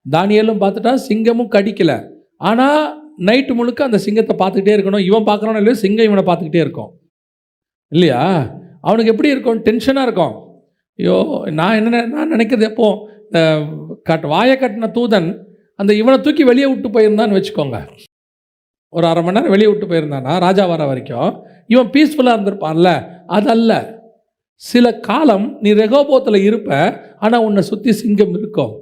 தானியலும் பார்த்துட்டா, சிங்கமும் கடிக்கலை. ஆனால் நைட்டு முழுக்க அந்த சிங்கத்தை பார்த்துக்கிட்டே இருக்கணும். இவன் பார்க்குறானோ இல்லையோ, சிங்கம் இவனை பார்த்துக்கிட்டே இருக்கும் இல்லையா? அவனுக்கு எப்படி இருக்கும்? டென்ஷனாக இருக்கும். ஐயோ, நான் நினைக்கிறது எப்போ வாயை கட்டின தூதன் அந்த இவனை தூக்கி வெளியே விட்டு போயிருந்தான்னு வச்சுக்கோங்க, ஒரு 1/2 மணி நேரம் வெளியே விட்டு போயிருந்தானா ராஜா வர வரைக்கும் இவன் பீஸ்ஃபுல்லாக இருந்திருப்பான்ல. அதல்ல, சில காலம் நீ ரெகோபோத்தில் இருப்ப, ஆனால் உன்னை சுற்றி சிங்கம் இருக்கும்.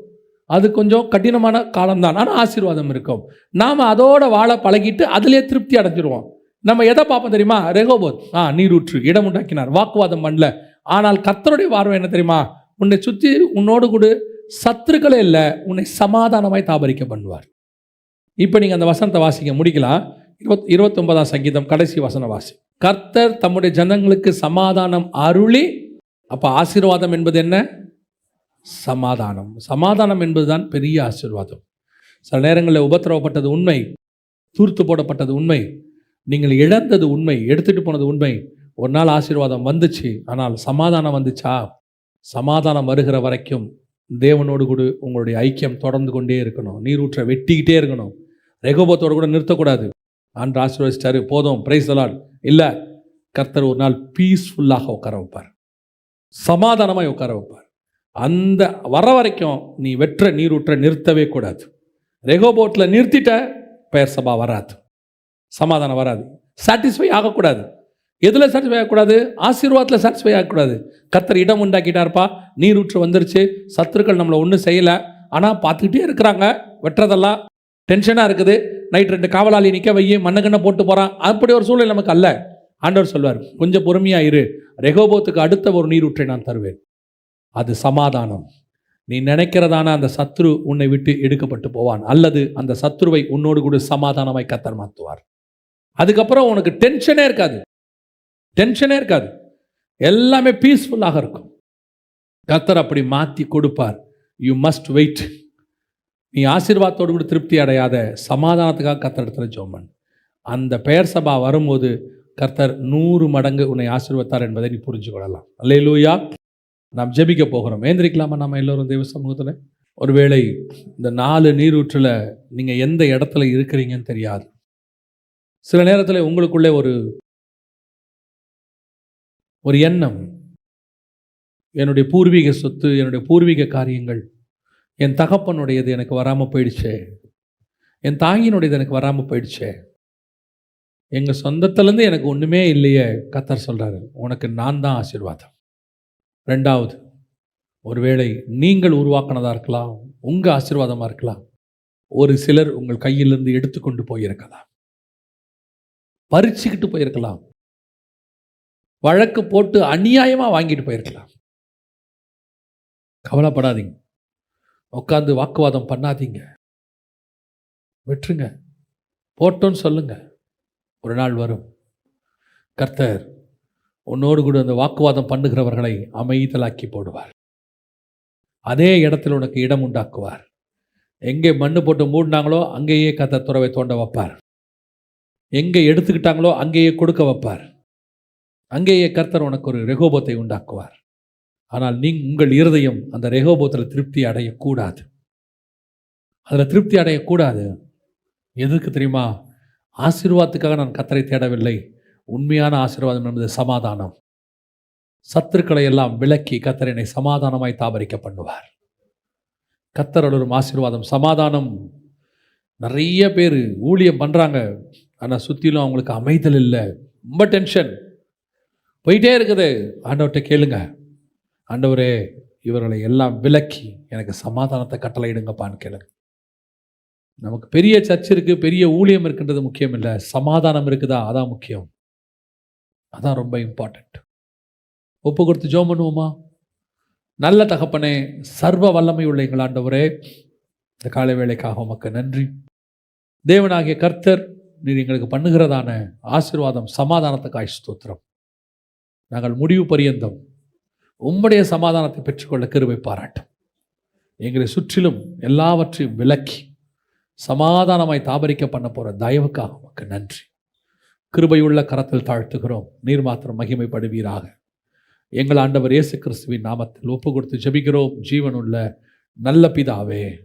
அது கொஞ்சம் கடினமான காலம்தான், ஆனால் ஆசீர்வாதம் இருக்கும். நாம் அதோட வாழ பழகிட்டு அதிலே திருப்தி அடைஞ்சிருவோம். நம்ம எதை பார்ப்போம் தெரியுமா? ரெகோபோத், நீரூற்று, இடம் உண்டாக்கினார், வாக்குவாதம் பண்ணல. ஆனால் கர்த்தருடைய பார்வை என்ன தெரியுமா? உன்னை சுற்றி உன்னோடு கூட சத்துருக்களே இல்லை, உன்னை சமாதானமாய் தாபரிக்க பண்ணுவார். இப்போ நீங்கள் அந்த வசனத்தை வாசிக்க முடிக்கலாம். 29ஆம் சங்கீதம் கடைசி வசன வாசி. கர்த்தர் தம்முடைய ஜனங்களுக்கு சமாதானம் அருளி. அப்போ ஆசீர்வாதம் என்பது என்ன? சமாதானம். சமாதானம் என்பதுதான் பெரிய ஆசீர்வாதம். சில நேரங்களில் உபத்திரவப்பட்டது உண்மை, தூர்த்து போடப்பட்டது உண்மை, நீங்கள் இழந்தது உண்மை, எடுத்துகிட்டு போனது உண்மை. ஒரு நாள் ஆசீர்வாதம் வந்துச்சு, ஆனால் சமாதானம் வந்துச்சா? சமாதானம் வருகிற வரைக்கும் தேவனோடு கூட உங்களுடைய ஐக்கியம் தொடர்ந்து கொண்டே இருக்கணும். நீரூற்றை வெட்டிக்கிட்டே இருக்கணும். ரெகோபோத்தோடு கூட நிறுத்தக்கூடாது. ஆண்டு ஆசீர்வதிச்சிட்டாரு, போதும், பிரைஸ் தி லார்ட் இல்லை. கர்த்தர் ஒரு நாள் பீஸ்ஃபுல்லாக உட்கார வைப்பார், சமாதானமாக உட்கார வைப்பார். அந்த வர வரைக்கும் நீ வெற்ற நீரூற்றை நிறுத்தவே கூடாது. ரெகோபோட்டில் நிறுத்திட்ட பெயர் சபா வராது, சமாதானம் வராது, சாட்டிஸ்ஃபை ஆகக்கூடாது. எதில் சாட்டிஸ்ஃபை ஆகக்கூடாது? ஆசீர்வாதத்தில் சாட்டிஸ்ஃபை ஆகக்கூடாது. கர்த்தர் இடம் உண்டாக்கிட்டார்ப்பா, நீரூற்று வந்துருச்சு, சத்துருக்கள் நம்மளை ஒன்றும் செய்யலை, ஆனால் பார்த்துக்கிட்டே இருக்கிறாங்க, வெட்டுறதெல்லாம் டென்ஷனாக இருக்குது, நைட் 2 காவலாளி நிற்க வையி, மண்ணு போட்டு போகிறான். அப்படி ஒரு சூழ்நிலை நமக்கு அல்ல. ஆண்டவர் சொல்வார், கொஞ்சம் பொறுமையாக இரு, ரெகோபோத்துக்கு அடுத்த ஒரு நீரூற்றை நான் தருவேன். அது சமாதானம். நீ நினைக்கிறதான அந்த சத்ரு உன்னை விட்டு எடுக்கப்பட்டு போவான், அல்லது அந்த சத்ருவை உன்னோடு கூட சமாதானமாய் கர்த்தர் மாற்றுவார். அதுக்கப்புறம் உனக்கு டென்ஷனே இருக்காது, எல்லாமே பீஸ்ஃபுல்லாக இருக்கும். கர்த்தர் அப்படி மாற்றி கொடுப்பார். You must wait. நீ ஆசீர்வாதத்தோடு கூட திருப்தி அடையாத, சமாதானத்துக்காக கர்த்தர் இடத்துல ஜெபம் பண்ணு. அந்த பெயர் சபா வரும்போது கர்த்தர் 100 மடங்கு உன்னை ஆசீர்வதித்தார் என்பதை நீ புரிஞ்சு கொள்ளலாம். அல்லேலூயா. நாம் ஜெபிக்க போகிறோம். ஏந்திரிக்கலாமா நம்ம எல்லோரும் தேவ சமூகத்தில்? ஒருவேளை இந்த 4 நீரூற்றில் நீங்கள் எந்த இடத்துல இருக்கிறீங்கன்னு தெரியாது. சில நேரத்தில் உங்களுக்குள்ளே ஒரு எண்ணம், என்னுடைய பூர்வீக சொத்து, என்னுடைய பூர்வீக காரியங்கள், என் தகப்பனுடையது எனக்கு வராமல் போயிடுச்சே, என் தாயினுடையது எனக்கு வராமல் போயிடுச்சே, எங்கள் சொந்தத்திலேருந்து எனக்கு ஒன்றுமே இல்லையே. கர்த்தர் சொல்கிறாரு, உனக்கு நான் தான் ஆசீர்வாதம். 2வது, ஒருவேளை நீங்கள் உருவாக்கினதாக இருக்கலாம், உங்கள் ஆசீர்வாதமாக இருக்கலாம், ஒரு சிலர் உங்கள் கையிலிருந்து எடுத்துக்கொண்டு போயிருக்கலாம், பறிச்சுக்கிட்டு போயிருக்கலாம், வழக்கு போட்டு அநியாயமாக வாங்கிட்டு போயிருக்கலாம். கவலைப்படாதீங்க, உட்காந்து வாக்குவாதம் பண்ணாதீங்க, விட்டுருங்க, போட்டோன்னு சொல்லுங்க. ஒரு நாள் வரும், கர்த்தர் உன்னோடு கூட அந்த வாக்குவாதம் பண்ணுகிறவர்களை அமைதலாக்கி போடுவார். அதே இடத்துல உனக்கு இடம் உண்டாக்குவார். எங்கே மண்ணு போட்டு மூடினாங்களோ அங்கேயே கர்த்தர் துறவை தோண்ட வைப்பார். எங்கே எடுத்துக்கிட்டாங்களோ அங்கேயே கொடுக்க வைப்பார். அங்கேயே கர்த்தர் உனக்கு ஒரு ரெகோபத்தை உண்டாக்குவார். ஆனால் உங்கள் இருதயம் அந்த ரெகோபத்தில் திருப்தி அடையக்கூடாது. அதில் திருப்தி அடையக்கூடாது. எதுக்கு தெரியுமா? ஆசீர்வாதத்துக்காக நான் கர்த்தரை தேடவில்லை. உண்மையான ஆசீர்வாதம் என்பது சமாதானம். சத்துருக்களை எல்லாம் விலக்கி கர்த்தர் என்னை சமாதானமாய் தாபரிக்க பண்ணுவார். கர்த்தர் அருளும் ஆசீர்வாதம் சமாதானம். நிறைய பேர் ஊழியம் பண்ணுறாங்க, ஆனால் சுற்றிலும் அவங்களுக்கு அமைதல் இல்லை, ரொம்ப டென்ஷன் போயிட்டே இருக்குது. ஆண்டவர்கிட்ட கேளுங்க, ஆண்டவரே இவர்களை எல்லாம் விலக்கி எனக்கு சமாதானத்தை கட்டளையிடுங்கப்பான்னு கேளுங்க. நமக்கு பெரிய சர்ச் இருக்குது, பெரிய ஊழியம் இருக்குன்றது முக்கியம் இல்லை, சமாதானம் இருக்குதா அதான் முக்கியம். அதான் ரொம்ப இம்பார்ட்டண்ட். ஒப்பு கொடுத்து ஜெபம் பண்ணுவோமா? நல்ல தகப்பனே, சர்வ வல்லமை உள்ள எங்கள் ஆண்டவரே, இந்த காலை வேளைக்காக உமக்கு நன்றி. தேவனாகிய கர்த்தர், நீர் எங்களுக்கு பண்ணுகிறதான ஆசீர்வாதம் சமாதானத்துக்காய் ஸ்தோத்திரம். நாங்கள் முடிவு பரியந்தம் உம்முடைய சமாதானத்தை பெற்றுக்கொள்ள கிருபை பாராட்டும். எங்களை சுற்றிலும் எல்லாவற்றையும் விலக்கி சமாதானமாய் தாபரிக்க பண்ண போகிற தயவுக்காக உமக்கு நன்றி. கிருபையுள்ள கரத்தில் தாழ்த்துகிறோம். நீர் மாத்திரம் மகிமைப்படுவீராக. எங்கள் ஆண்டவர் இயேசு கிறிஸ்துவின் நாமத்தில் ஒப்பு கொடுத்து ஜெபிக்கிறோம் ஜீவனுள்ள நல்ல பிதாவே.